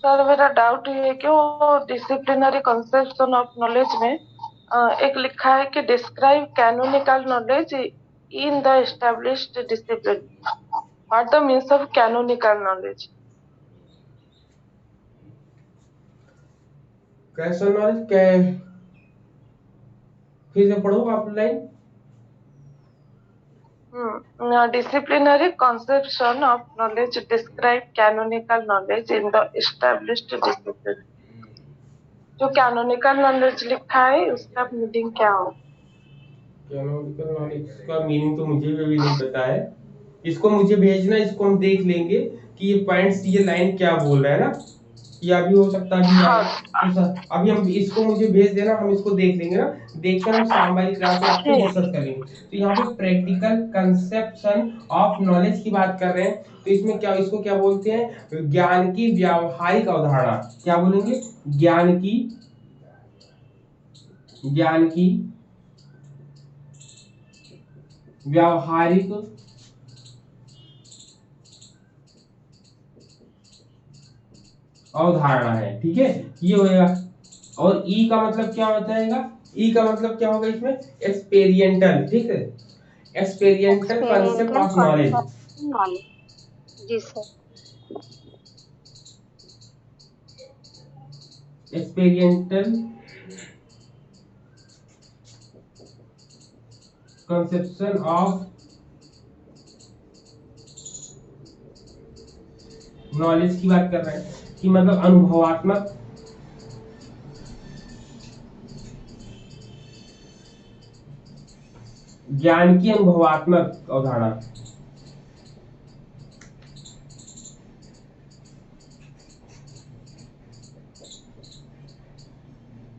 [SPEAKER 3] सर मेरा डाउट ये है कि वो डिसिप्लिनरी कंसेप्शन ऑफ नॉलेज में एक लिखा है कि describe canonical knowledge in the established discipline. What the means of canonical knowledge?
[SPEAKER 1] कैसा नॉलेज क्या है, फिर से पढ़ो आप line.
[SPEAKER 3] Disciplinary conception of knowledge describe canonical knowledge in the established discipline। जो कैनोनिकल नॉलेज लिखा है उसका मीनिंग क्या हो?
[SPEAKER 1] कैनोनिकल नॉलेज का मीनिंग तो मुझे भी नहीं पता है, इसको मुझे भेजना, इसको हम देख लेंगे कि ये पॉइंट्स, ये लाइन क्या बोल रहा है ना, या भी हो सकता है भी आए।
[SPEAKER 3] हाँ
[SPEAKER 1] तो अभी हम इसको मुझे भेज देना, हम इसको देख लेंगे ना, देखकर हम शाम वाली क्लास में आपसे
[SPEAKER 3] ठीक।
[SPEAKER 1] डिस्कस करेंगे। तो यहाँ पे प्रैक्टिकल कंसेप्शन ऑफ नॉलेज की बात कर रहे हैं, तो इसमें क्या, इसको क्या बोलते हैं, ज्ञान की व्यावहारिक अवधारणा। क्या बोलेंगे, ज्ञान की व्यावहारिक अवधारणा है, ठीक है, ये होगा। और ई का मतलब क्या हो जाएगा, ई का मतलब क्या होगा इसमें, एक्सपेरिएंटल, ठीक है, experiential concept
[SPEAKER 2] experimental
[SPEAKER 1] of knowledge,
[SPEAKER 2] concept knowledge. Ji sir.
[SPEAKER 1] Experiential conception of knowledge की बात कर रहे हैं, कि मतलब अनुभवात्मक ज्ञान की अनुभवात्मक अवधारणा,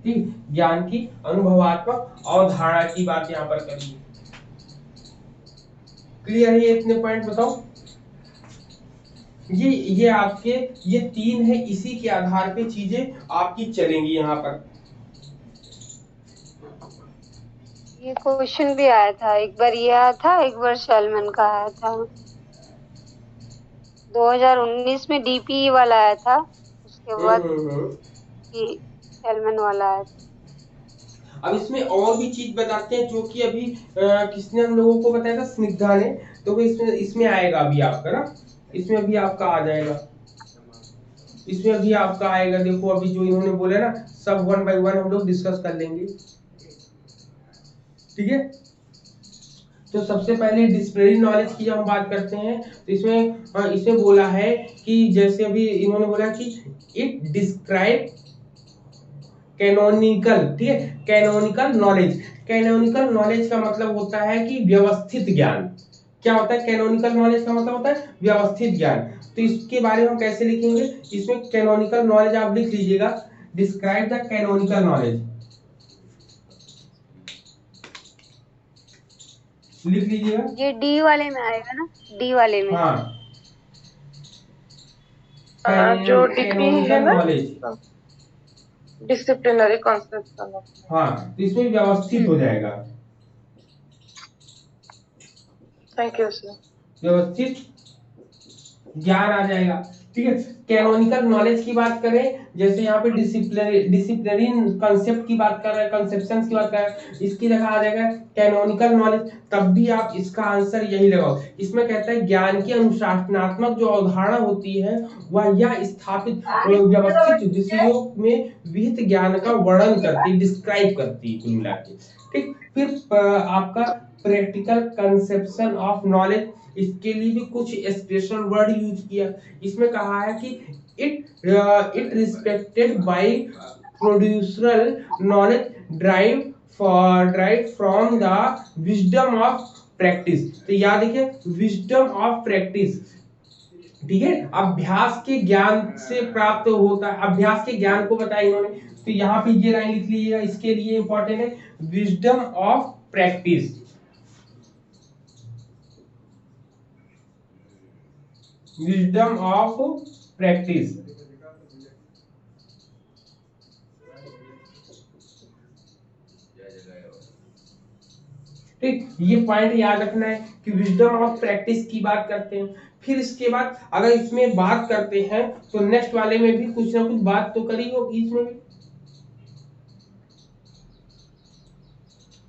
[SPEAKER 1] ठीक, ज्ञान की अनुभवात्मक अवधारणा की बात यहाँ पर करी है। क्लियर है ये इतने पॉइंट? बताओ। ये आपके ये 3 है, इसी के आधार पे चीजें आपकी चलेंगी यहाँ पर।
[SPEAKER 2] ये क्वेश्चन भी आया था, एक बार ये आया था, एक बार शेलमैन का आया था। 2019 में डीपीई वाला आया था, उसके बाद ये शेलमैन वाला आया था।
[SPEAKER 1] अब इसमें और भी चीज बताते हैं जो कि अभी किसने हम लोगों को बताया था, स्निग्धा ने, तो वो इसमें आएगा अभी आपका ना, इसमें अभी आपका आ जाएगा, इसमें अभी आपका आएगा। देखो अभी जो इन्होंने बोला ना, सब 1 by 1 हम लोग डिस्कस कर लेंगे, ठीक है। तो सबसे पहले डिस्प्लेनरी नॉलेज की जब हम बात करते हैं तो इसमें बोला है कि जैसे अभी इन्होंने बोला कि इट डिस्क्राइब कैनोनिकल, ठीक है, कैनोनिकल नॉलेज। कैनोनिकल नॉलेज का मतलब होता है कि व्यवस्थित ज्ञान। क्या होता है कैनोनिकल नॉलेज का मतलब? होता है व्यवस्थित ज्ञान। तो इसके बारे में हम कैसे लिखेंगे? इसमें कैनोनिकल नॉलेज आप लिख लीजिएगा, डिस्क्राइब द कैनोनिकल नॉलेज, लिख लीजिएगा।
[SPEAKER 2] ये डी वाले में आएगा ना, डी वाले में।
[SPEAKER 1] हाँ,
[SPEAKER 3] जो डीपी है ना,
[SPEAKER 1] नॉलेज,
[SPEAKER 3] डिसिप्लिनरी कॉन्सेप्ट।
[SPEAKER 1] हाँ, तो इसमें व्यवस्थित हो जाएगा,
[SPEAKER 3] थैंक यू सर।
[SPEAKER 1] व्यवस्थित ज्ञान आ जाएगा, ठीक है। कैनोनिकल नॉलेज की बात करें, जैसे यहाँ पे डिसिप्लिनरी कंसेप्ट की बात कर रहे हैं, कंसेप्शंस की बात कर रहे हैं, इसकी जगह आ जाएगा कैनोनिकल नॉलेज। तब भी आप इसका आंसर यही लगाओ। इसमें कहता है ज्ञान की अनुशासनात्मक जो अवधारणा होती है वह यह स्थापित व्यवस्थित विषयों में विहित ज्ञान का वर्णन करती, डिस्क्राइब करती है, कुल मिला के, ठीक। फिर आपका प्रैक्टिकल कंसेप्शन ऑफ नॉलेज, इसके लिए भी कुछ स्पेशल वर्ड यूज किया। इसमें कहा है कि it respected by procedural knowledge drive from the wisdom of practice. तो याद रखिए, विजडम ऑफ प्रैक्टिस, ठीक है, अभ्यास के ज्ञान से प्राप्त होता है, अभ्यास के ज्ञान को बताया इन्होंने। तो यहाँ पे ये लाइन लिख लीजिएगा, इसके लिए इंपॉर्टेंट है wisdom of practice, wisdom of practice, ठीक। ये पॉइंट याद रखना है कि विजडम ऑफ प्रैक्टिस की बात करते हैं। फिर इसके बाद अगर इसमें बात करते हैं तो नेक्स्ट वाले में भी कुछ ना कुछ बात तो करी होगी इसमें भी,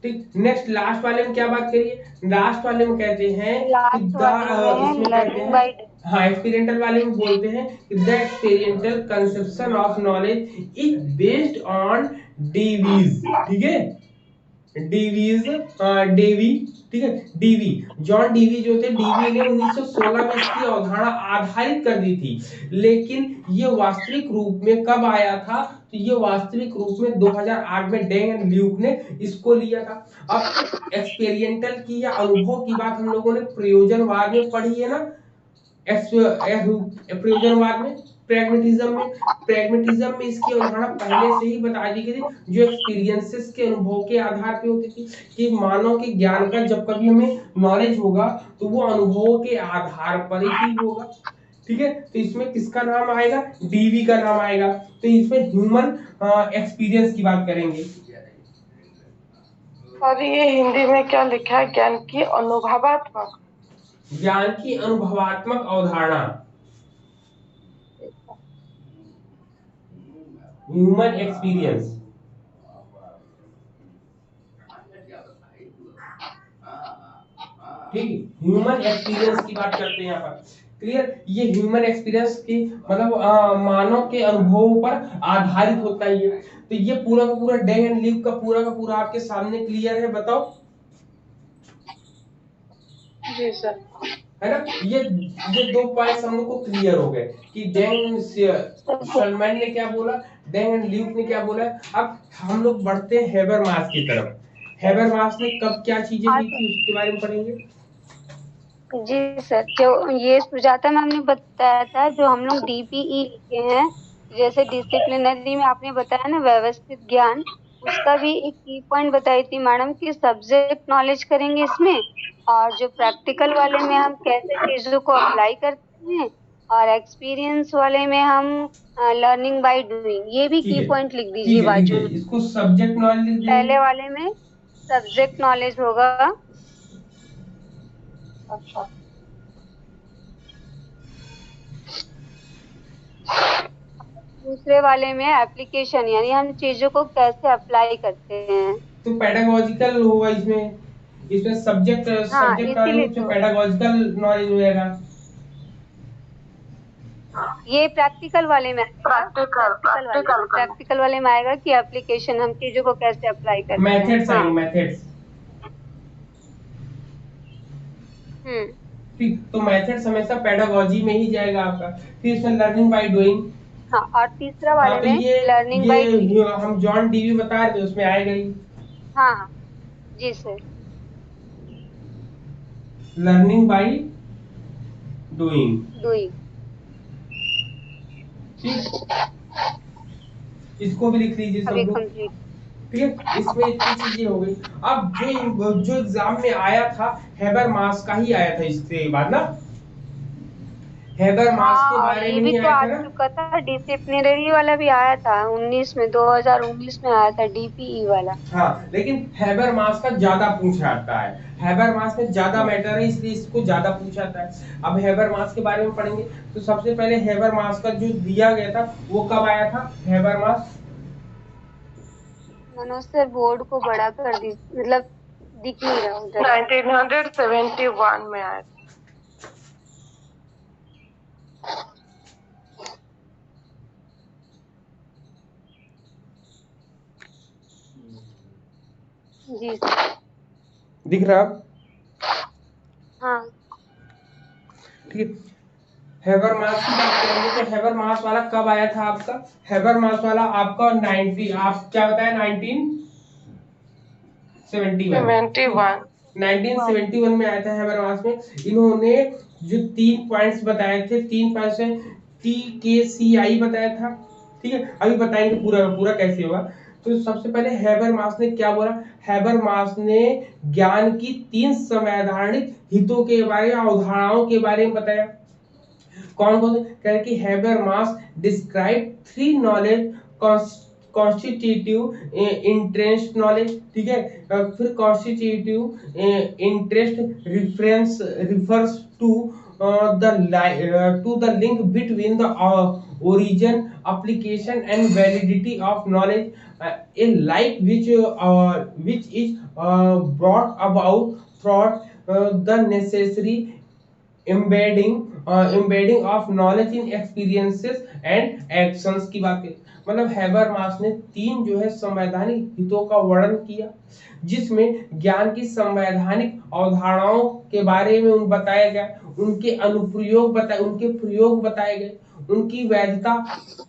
[SPEAKER 1] ठीक। नेक्स्ट लास्ट वाले में क्या बात करिए? लास्ट वाले में कहते हैं कि इसमें कहते हैं, हाँ, एक्सपीरियंटल वाले में बोलते हैं कि the experiential conception of knowledge is based on Dewey's, ठीक है, डेवी, ठीक है, डीवी, जॉन डीवी जो थे, डीवी ने 1916 में इसकी अवधारणा आधारित कर दी थी, लेकिन ये वास्तविक रूप में कब आया था? तो ये वास्तविक रूप में 2008 में डेंग एंड ल्यूक ने इसको लिया था। अब एक्सपेरिमेंटल की या अनुभव की बात हम लोगों ने प्रयोजनवाद में पढ़ी है ना, प्रयोजनवाद में, प्रैग्मेटिज्म में इसकी अवधारणा पहले से ही बता दी गई थी, जो एक्सपीरियंसेस के अनुभव के आधार पे होती थी, कि मानव के ज्ञान का जब कभी हमें नॉलेज होगा तो वो अनुभवों के आधार पर ही होगा, ठीक है। तो इसमें किसका नाम आएगा? डीवी का नाम आएगा। तो इसमें ह्यूमन एक्सपीरियंस की बात करेंगे।
[SPEAKER 3] और ये हिंदी में क्या लिखा है? ज्ञान की अनुभवात्मक,
[SPEAKER 1] ज्ञान की अनुभवात्मक अवधारणा, ह्यूमन एक्सपीरियंस, ठीक, ह्यूमन एक्सपीरियंस की बात करते हैं यहाँ पर, क्लियर। ये ह्यूमन एक्सपीरियंस की मतलब मानव के अनुभवों पर आधारित होता है ये। तो ये पूरा का पूरा डेंग एंड ल्यूक का पूरा आपके सामने क्लियर है? बताओ।
[SPEAKER 3] जी सर,
[SPEAKER 1] है ना, ये 2 पॉइंट्स हम लोग को क्लियर हो गए कि डेंग शेलमैन ने क्या बोला, डेंग एंड ल्यूक ने क्या बोला। अब हम लोग बढ़ते हैं हेबरमास की तरफ। हेबरमास ने कब क्या चीजें की थी उसके बारे में पढ़ेंगे।
[SPEAKER 2] जी सर, जो ये सुजाता मैम ने बताया था, जो हम लोग डीपीई लिखे हैं जैसे डिसिप्लिनरी में आपने बताया ना व्यवस्थित ज्ञान, उसका भी एक की पॉइंट बताई थी मैडम कि सब्जेक्ट नॉलेज करेंगे इसमें, और जो प्रैक्टिकल वाले में हम कैसे चीजों को अप्लाई करते हैं, और एक्सपीरियंस वाले में हम लर्निंग बाय डूइंग। ये भी
[SPEAKER 1] ठीक
[SPEAKER 2] की
[SPEAKER 1] है,
[SPEAKER 2] पॉइंट लिख
[SPEAKER 1] ठीक
[SPEAKER 2] दीजिए
[SPEAKER 1] है, ठीक है,
[SPEAKER 2] बाजू में।
[SPEAKER 1] इसको सब्जेक्ट नॉलेज लिख देंगे।
[SPEAKER 2] पहले वाले में सब्जेक्ट नॉलेज होगा।
[SPEAKER 3] अच्छा।
[SPEAKER 2] दूसरे वाले में एप्लीकेशन, यानी हम चीजों को कैसे अप्लाई करते हैं।
[SPEAKER 1] तो पेडागोजिकल होगा इसमें, इसमें सब्जेक्ट
[SPEAKER 2] हाँ
[SPEAKER 1] सब्जेक्ट नॉलेज
[SPEAKER 2] इसीलिए
[SPEAKER 1] उसमें
[SPEAKER 2] तो
[SPEAKER 1] पेडागोजिकल नॉलेज हो जाएगा।
[SPEAKER 2] ये प्रैक्टिकल वाले में आएगा।
[SPEAKER 3] प्रैक्टिकल प्रैक्टिकल करना।
[SPEAKER 2] प्रैक्टिकल वाले में आएगा कि एप्लीकेशन, हम चीजों को कैसे अप्लाई करते हैं।
[SPEAKER 1] मेथड्स आएंगे,
[SPEAKER 2] हाँ।
[SPEAKER 1] मेथड्स।
[SPEAKER 2] हम्म।
[SPEAKER 1] ठीक, तो मेथड्स हमेशा पेडागोजी में ही जाएगा आपका। फिर इसमें लर्निंग बाय डूइंग।
[SPEAKER 2] हाँ, और तीसरा
[SPEAKER 1] हाँ,
[SPEAKER 2] वाले
[SPEAKER 1] तो
[SPEAKER 2] में लर्निंग बाय डूइंग।
[SPEAKER 1] ये हम जॉन डीवी बता रहे थे, उसमें आएगा ही
[SPEAKER 2] हाँ हाँ, ji sir.
[SPEAKER 1] Learning by doing.
[SPEAKER 2] Doing.
[SPEAKER 1] ठीक, इसको भी लिख लीजिए सब
[SPEAKER 2] अभी
[SPEAKER 1] लोग।
[SPEAKER 2] कंप्लीट।
[SPEAKER 1] ठीक है, इसमें इतनी चीजें हो गई। अब जो एग्जाम में आया था, हैबर मास का ही आया था इसके बाद ना, हैबर मास
[SPEAKER 2] हाँ,
[SPEAKER 1] के
[SPEAKER 2] और
[SPEAKER 1] बारे
[SPEAKER 2] ये
[SPEAKER 1] में
[SPEAKER 2] भी
[SPEAKER 1] ही
[SPEAKER 2] तो
[SPEAKER 1] आया
[SPEAKER 2] आ
[SPEAKER 1] था ना।
[SPEAKER 2] चुका था, डिसिप्लिनरी वाला भी आया था 19 में, 2019 में आया था डीपीई वाला।
[SPEAKER 1] हाँ, लेकिन हैबर मास का ज्यादा पूछा जाता है, हैबर मास में ज्यादा मैटर है, इसलिए इसको ज्यादा पूछा जाता है। अब हैबर मास के बारे में पढ़ेंगे, तो सबसे पहले हैबर मास का जो दिया गया था वो कब आया था, हैबर मास?
[SPEAKER 2] मनोज सर बोर्ड को बड़ा कर दी, मतलब दिख नहीं रहा उधर।
[SPEAKER 3] 1971 में आया।
[SPEAKER 2] जी सर।
[SPEAKER 1] दिख रहा अब?
[SPEAKER 2] हाँ।
[SPEAKER 1] ठीक है, हैबर मास की बात करेंगे तो हैबर मास वाला कब आया था आपका? हैबर मास वाला आपका 90, आप क्या बताया, 1971। 1971 में आया था हैबर मास में। इन्होंने जो 3 पॉइंट्स बताए थे, 3 पॉइंट्स में TKCI बताया था। ठीक है, अभी बताएंगे पूरा पूरा कैसे होगा। तो सबसे पहले हैबर मास ने क्या बोला, हैबर मास ने ज्ञान की 3 संवैधानिक हितों के बारे में, अवधारणाओं के बारे में बताया। कौन कौन से? कह रहे कि Habermas describe 3 knowledge constitutive interest knowledge. ठीक है, फिर constitutive interest refers to the link between the origin, application and validity of knowledge, a like which is brought about through the necessary embedding of knowledge in experiences and actions की बात करें। मतलब Haber मास ने 3 जो है संवैधानिक हितों का वर्णन किया, जिसमें ज्ञान की संवैधानिक अवधारणाओं के बारे में बताया गया, उनके अनुप्रयोग बताए, उनके प्रयोग बताए गए, उनकी वैधता,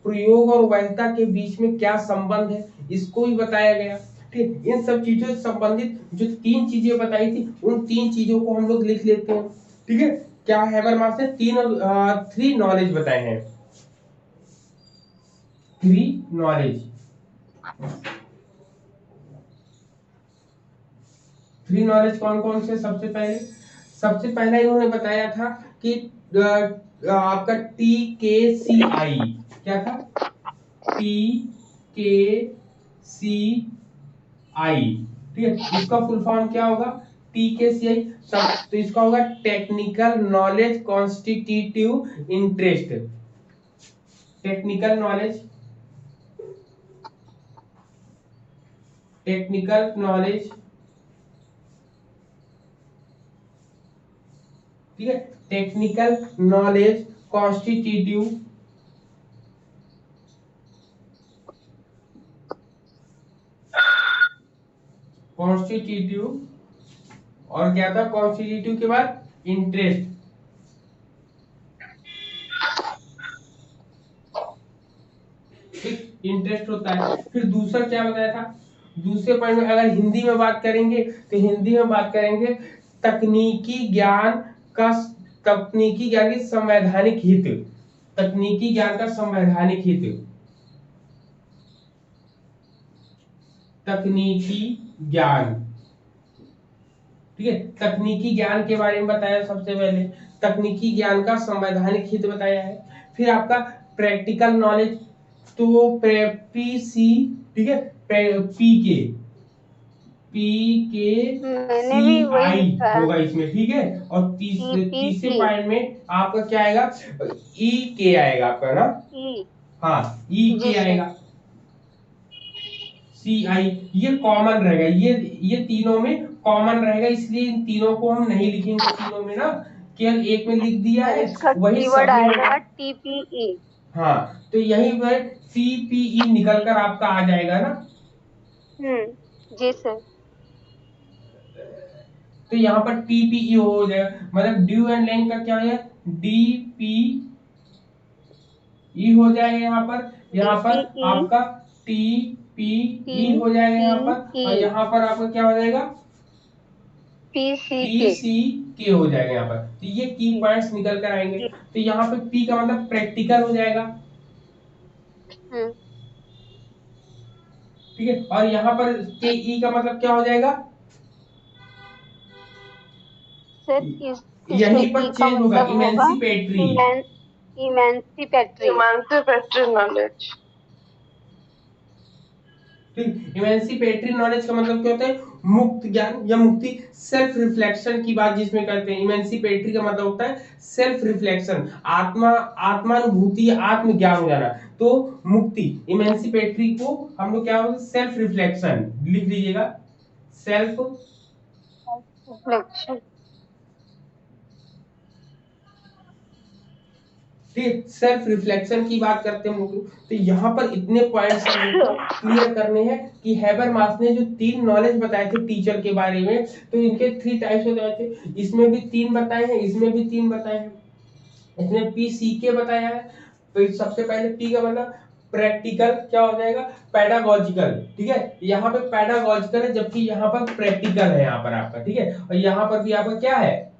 [SPEAKER 1] प्रयोग और वैधता के बीच में क्या संबंध है इसको भी बताया गया। ठीक, इन सब चीजों से संबंधित जो 3 चीजें बताई थी, उन 3 चीजों को हम लोग लिख लेते हैं। ठीक है, क्या हैबर मास ने 3 नॉलेज बताए हैं, 3 नॉलेज। 3 नॉलेज कौन कौन से? सबसे पहला इन्होंने बताया था कि आपका TKCI क्या था, TKCI। ठीक है, इसका फुल फॉर्म क्या होगा, TKCI सब, तो इसका होगा technical knowledge constitutive interest. Technical knowledge, technical knowledge, ठीक है, टेक्निकल नॉलेज कॉन्स्टिट्यूटिव और क्या था, कॉन्स्टिट्यूटिव के बाद इंटरेस्ट। ठीक, इंटरेस्ट होता है। फिर दूसरा क्या बताया था, दूसरे पॉइंट में अगर हिंदी में बात करेंगे तो हिंदी में बात करेंगे तकनीकी ज्ञान का, तकनीकी ज्ञान की संवैधानिक हित, तकनीकी ज्ञान का संवैधानिक हित। तकनीकी ज्ञान, ठीक है। तकनीकी ज्ञान के बारे में बताया सबसे पहले, तकनीकी ज्ञान का संवैधानिक हित बताया है। फिर आपका प्रैक्टिकल नॉलेज, तो पीसी, ठीक है,
[SPEAKER 2] मैंने भी वही
[SPEAKER 1] PKCI
[SPEAKER 2] लिखा है।
[SPEAKER 1] होगा इसमें, ठीक है। और तीसरे
[SPEAKER 2] PPE
[SPEAKER 1] पॉइंट में आपका क्या आएगा, EK आएगा आपका ना,
[SPEAKER 2] E
[SPEAKER 1] हाँ
[SPEAKER 2] जी
[SPEAKER 1] EK
[SPEAKER 2] सर।
[SPEAKER 1] आएगा, CI, ये कॉमन रहेगा, ये तीनों में कॉमन रहेगा, इसलिए इन तीनों को हम नहीं लिखेंगे तीनों में ना, केवल एक में लिख दिया
[SPEAKER 2] सर
[SPEAKER 1] है,
[SPEAKER 2] इसका
[SPEAKER 1] वही
[SPEAKER 2] कीवर्ड
[SPEAKER 1] सब में
[SPEAKER 2] आएगा
[SPEAKER 1] होगा।
[SPEAKER 2] TPE।
[SPEAKER 1] हाँ, तो यही पर TPE निकल कर आपका आ जाएगा ना।
[SPEAKER 2] जी सर।
[SPEAKER 1] तो यहाँ पर TPE हो जाएगा, मतलब ड्यू एंड लेंथ का क्या हो जाएगा, DPE हो जाएगा यहाँ पर
[SPEAKER 2] DPE
[SPEAKER 1] आपका TPE हो जाएगा यहाँ पर, और
[SPEAKER 2] TPE
[SPEAKER 1] यहाँ पर आपका क्या हो जाएगा,
[SPEAKER 2] PCK।
[SPEAKER 1] TCK हो जाएगा यहाँ पर। तो ये की पॉइंट्स निकल कर आएंगे। तो यहाँ पे P का मतलब प्रैक्टिकल हो जाएगा, ठीक है। और यहाँ पर KE का मतलब क्या हो जाएगा,
[SPEAKER 2] सर इसमें
[SPEAKER 1] यहीं पर
[SPEAKER 2] E का
[SPEAKER 1] चेंज होगा,
[SPEAKER 2] मतलब होगा
[SPEAKER 1] इमेंसिपेटरी,
[SPEAKER 2] इमेंसिपेटरी।
[SPEAKER 3] इमांसिपेटरी नॉलेज।
[SPEAKER 1] ठीक। इमेंसिपेटरी नॉलेज का मतलब क्या होता है, मुक्त ज्ञान या मुक्ति, सेल्फ रिफ्लेक्शन की बात जिसमें करते हैं। इमेंसिपेटरी का मतलब होता है सेल्फ रिफ्लेक्शन, आत्मानुभूति, आत्मज्ञान हो जाना। तो मुक्ति, इमेंसिपेटरी को हम लोग क्या होगा, सेल्फ रिफ्लेक्शन लिख लीजिएगा, सेल्फ,
[SPEAKER 2] रिफ्लेक्शन।
[SPEAKER 1] ठीक, सेल्फ रिफ्लेक्शन की बात करते हैं हम लोग। तो यहाँ पर इतने पॉइंट्स क्लियर करने हैं कि हैबरमास ने जो 3 नॉलेज बताए थे टीचर के बारे में, तो इनके 3 टाइप्स बताए थे, इसमें भी 3 बताए हैं, इसमें भी 3 बताए हैं। इसमें PCK बताया है। तो सबसे पहले P का मतलब प्रैक्टिकल क्या हो जाएगा, पैडागॉजिकल, ठीक है। यहाँ पे पैडागॉजिकल है, जबकि यहाँ पर प्रैक्टिकल है यहाँ पर आपका, ठीक है। और यहाँ पर भी आपका क्या है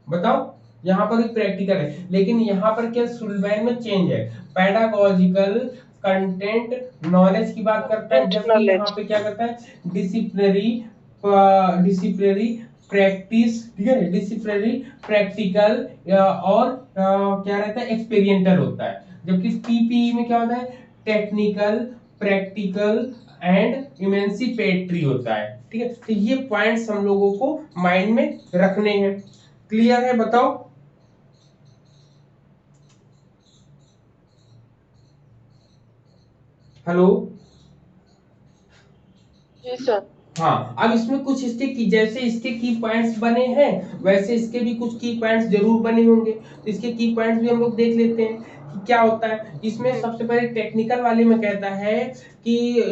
[SPEAKER 1] बताओ, यहाँ पर भी प्रैक्टिकल है, लेकिन यहाँ पर क्या सुलभैन में चेंज है, पैडागॉजिकल कंटेंट नॉलेज की बात करता है, जबकि यहाँ पे क्या करता है, डिसिप्लिनरी प्रैक्टिस, ठीक है, डिसिप्लिनरी प्रैक्टिकल और क्या रहता है, एक्सपेरिमेंटल होता है। जबकि PPE में क्या होता है, टेक्निकल, प्रैक्टिकल एंड इमेंसिपेटरी होता है, ठीक है। तो ये पॉइंट्स हम लोगों को माइंड में रखने हैं। क्लियर है, बताओ। Hello,
[SPEAKER 3] ji sir.
[SPEAKER 1] हाँ, अब इसमें कुछ इसके की, जैसे इसके की पॉइंट्स बने हैं वैसे इसके भी कुछ की पॉइंट्स जरूर बने होंगे, तो इसके की पॉइंट्स भी हम लोग देख लेते हैं कि क्या होता है इसमें। सबसे पहले टेक्निकल वाले में कहता है कि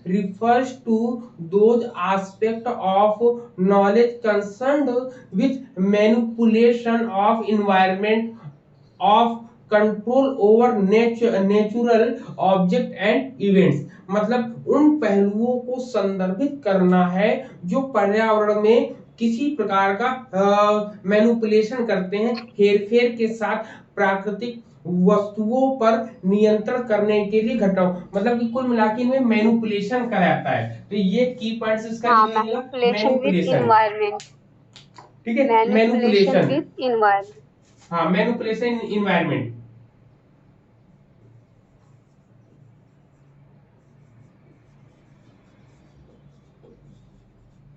[SPEAKER 1] refers to those aspect of knowledge concerned with manipulation of environment, of control over natural object and events, मतलब उन पहलुओं को संदर्भित करना है जो पर्यावरण में किसी प्रकार का मैनिपुलेशन करते हैं, हेरफेर के साथ प्राकृतिक वस्तुओं पर नियंत्रण करने के लिए घटनाओं, मतलब कि कुल मिलाकर इनमें मैनिपुलेशन कराता है। तो ये की पॉइंट्स इसका लिख लीजिएगा,
[SPEAKER 2] मैनिपुलेशन विद
[SPEAKER 1] मैनिपुलेशन,
[SPEAKER 2] इन्वायरमेंट।
[SPEAKER 1] ठीक है,
[SPEAKER 2] मैनिपुलेशन
[SPEAKER 1] मैनिपुलेशन,
[SPEAKER 2] विद इन्वायरमेंट।
[SPEAKER 1] हाँ, मैनिपुलेशन इन्वायरमेंट,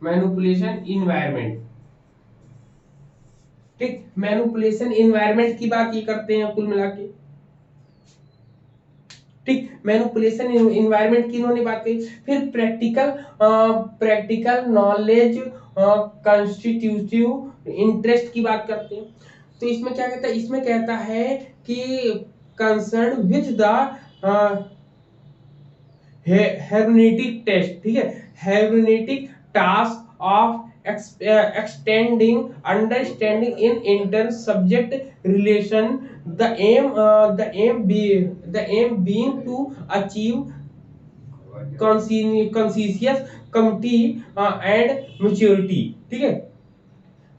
[SPEAKER 1] मैनिपुलेशन इन्वायरमेंट, ठीक। मैनिपुलेशन इन्वायरमेंट की बात ये करते हैं कुल मिला के, ठीक। मैनिपुलेशन इन्वायरमेंट की इन्होंने बात कही। फिर प्रैक्टिकल नॉलेज कंस्टिट्यूटिव इंटरेस्ट की बात करते हैं। तो इसमें क्या कहता है, इसमें कहता है कि concern with the hermetic test, ठीक है, hermetic task of extending understanding in inter subject relation, the aim being to achieve conscious community and maturity, ठीक है।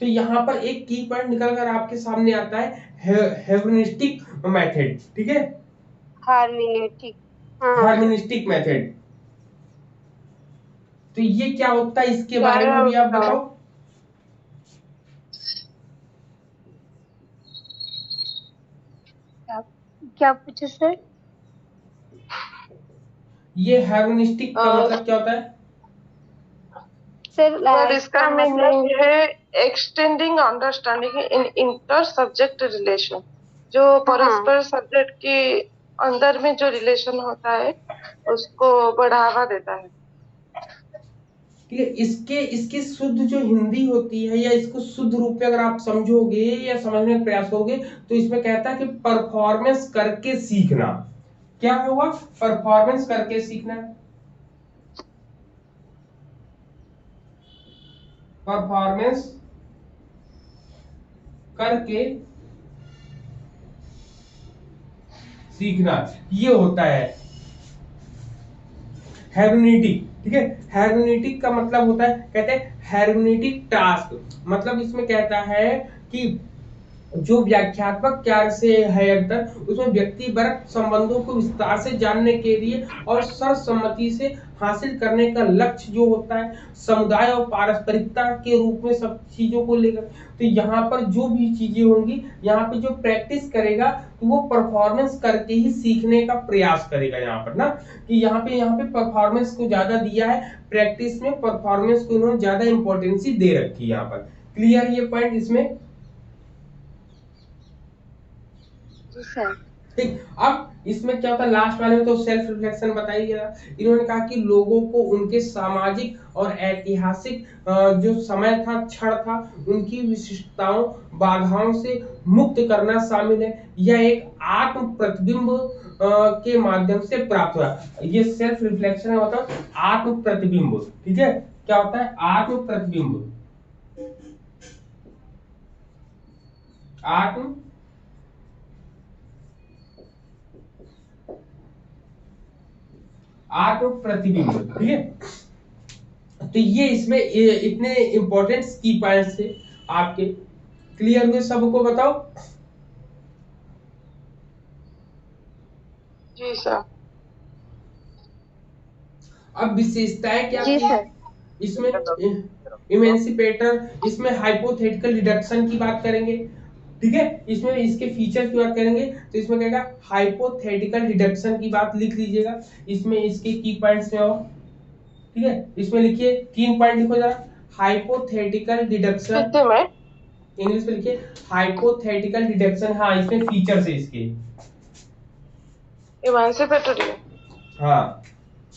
[SPEAKER 1] तो यहाँ पर एक की पॉइंट निकल कर आपके सामने आता है, हेर्मेटिक मेथड, ठीक है,
[SPEAKER 2] हार्मेनेटिक। हाँ
[SPEAKER 1] हार्मोनिस्टिक मेथड, तो ये क्या होता है, इसके बारे में भी आप बताओ।
[SPEAKER 2] क्या पूछे सर?
[SPEAKER 1] ये हेरोनिस्टिक का मतलब क्या होता है?
[SPEAKER 3] सर इसका मीनिंग है extending understanding in inter subject relation, जो परस्पर सब्जेक्ट के अंदर में जो रिलेशन होता है उसको बढ़ावा देता है।
[SPEAKER 1] ठीक है, इसके इसकी शुद्ध जो हिंदी होती है या इसको शुद्ध रूप में अगर आप समझोगे या समझने का प्रयास करोगे तो इसमें कहता है कि परफॉर्मेंस करके सीखना। क्या होगा? परफॉर्मेंस करके सीखना। परफॉर्मेंस करके सीखना, ये होता है हेरोनेटिक। ठीक है, हेरोनेटिक का मतलब होता है, कहते हैं हेरोनेटिक टास्क, मतलब इसमें कहता है कि जो व्याख्यात्मक कार्य से है अंतर, उसमें व्यक्तिपरक संबंधों को विस्तार से जानने के लिए और सर्वसम्मति से हासिल करने का लक्ष्य जो होता है, समुदाय और पारस्परिकता के रूप में सब चीजों को लेकर। तो यहाँ पर जो भी चीजें होंगी, यहाँ पे जो प्रैक्टिस करेगा तो वो परफॉर्मेंस करके ही सीखने का प्रयास करेगा। यहाँ पर ना कि यहाँ पे परफॉर्मेंस को ज्यादा दिया है, प्रैक्टिस में परफॉर्मेंस को इन्होंने ज्यादा इंपॉर्टेंसी दे रखी है यहाँ पर। क्लियर ये पॉइंट इसमें? ठीक, अब इसमें क्या होता है, लास्ट वाले में तो सेल्फ रिफ्लेक्शन बताई गया। इन्होंने कहा कि लोगों को उनके सामाजिक और ऐतिहासिक जो समय था, क्षण था, उनकी विशिष्टताओं बाधाओं से मुक्त करना शामिल है। यह एक आत्म प्रतिबिंब के माध्यम से प्राप्त हुआ। ये सेल्फ रिफ्लेक्शन है, मतलब आत्म प्रतिबिंब। ठीक है, क्या होता है? आत्म प्रतिबिंब। आत्म आत्म प्रतिबिंब। ठीक है, तो ये इसमें इतने इंपॉर्टेंट की पॉइंट्स थे आपके। क्लियर हुए सबको? बताओ।
[SPEAKER 3] जी सर।
[SPEAKER 1] अब विशेषताएं क्या
[SPEAKER 2] जी
[SPEAKER 1] थी
[SPEAKER 2] सर।
[SPEAKER 1] इसमें? इमेंसिपेटर, इसमें हाइपोथेटिकल रिडक्शन की बात करेंगे। ठीक है, इसमें इसके फीचर की बात करेंगे तो इसमें कहेगा हाइपोथेटिकल रिडक्शन की बात लिख लीजिएगा इसमें, इसके की पॉइंट्स में। और ठीक है, इसमें लिखिए 3 पॉइंट लिखो जरा। हाइपोथेटिकल डिडक्शन, इंग्लिश में लिखिए हाइपोथेटिकल डिडक्शन। हाँ, इसमें फीचर्स है इसके।
[SPEAKER 3] इमांसिपेटरी।
[SPEAKER 1] हाँ,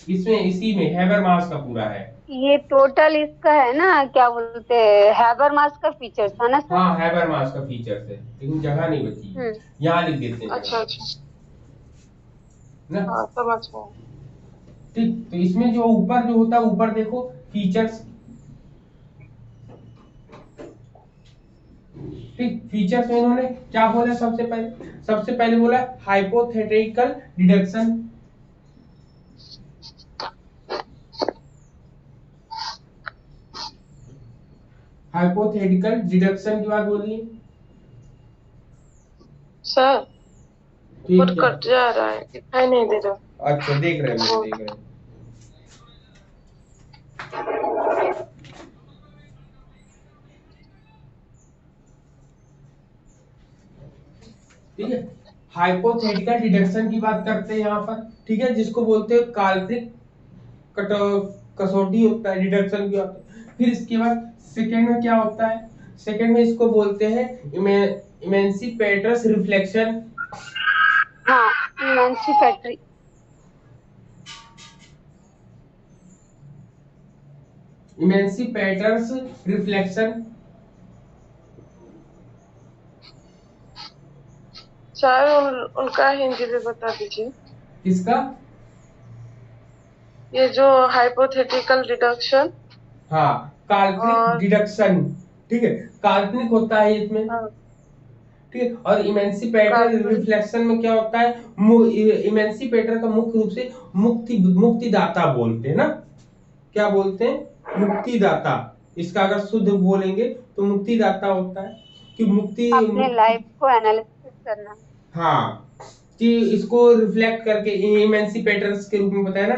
[SPEAKER 1] इसमें इसी में हैबरमास का पूरा है।
[SPEAKER 2] ये टोटल इसका है ना, क्या बोलते हैं, हैबरमास का फीचर्स है ना सर?
[SPEAKER 1] हाँ, हैबरमास का फीचर्स है, लेकिन जगह नहीं बची, यहाँ लिख देते हैं।
[SPEAKER 3] अच्छा अच्छा
[SPEAKER 1] ना,
[SPEAKER 3] हाँ समझ गया।
[SPEAKER 1] ठीक, तो इसमें जो ऊपर जो होता है, ऊपर देखो फीचर्स। ठीक, फीचर्स में इन्होंने क्या बोला? सबसे पहले बोला हाइपोथेटिकल डिडक्शन। हाइपोथेटिकल डिडक्शन की बात बोली
[SPEAKER 3] सर।
[SPEAKER 1] ठीक
[SPEAKER 3] पर कट जा रहा है, दिखाई नहीं दे रहा।
[SPEAKER 1] अच्छा, देख रहे हैं, देख रहे हैं। ठीक है, हाइपोथेटिकल डिडक्शन की बात करते हैं यहाँ पर। ठीक है, जिसको बोलते हैं काल्पनिक कसौटी होता है, डिडक्शन की बात। फिर इसके बाद सेकंड में क्या होता है? सेकंड में इसको बोलते हैं इमेंसिपेटर्स रिफ्लेक्शन।
[SPEAKER 2] हाँ, इमेंसिपेटरी।
[SPEAKER 1] इमेंसिपेटर्स रिफ्लेक्शन।
[SPEAKER 3] सर उनका हिंदी में बता दीजिए।
[SPEAKER 1] किसका?
[SPEAKER 3] ये जो हाइपोथेटिकल डिडक्शन।
[SPEAKER 1] हाँ, काल्पनिक डिडक्शन। ठीक है, काल्पनिक होता है इसमें। ठीक है, और इमेंसिपेटर रिफ्लेक्शन में क्या होता है? इमेंसिपेटर का मुख्य रूप से मुक्तिदाता बोलते हैं ना। क्या बोलते हैं? मुक्तिदाता। इसका अगर शुद्ध बोलेंगे तो मुक्तिदाता होता है कि
[SPEAKER 2] अपने लाइफ को एनालिसिस करना।
[SPEAKER 1] हाँ, कि इसको रिफ्लेक्ट करके इमेंसिपेटर्स के रूप में बताया ना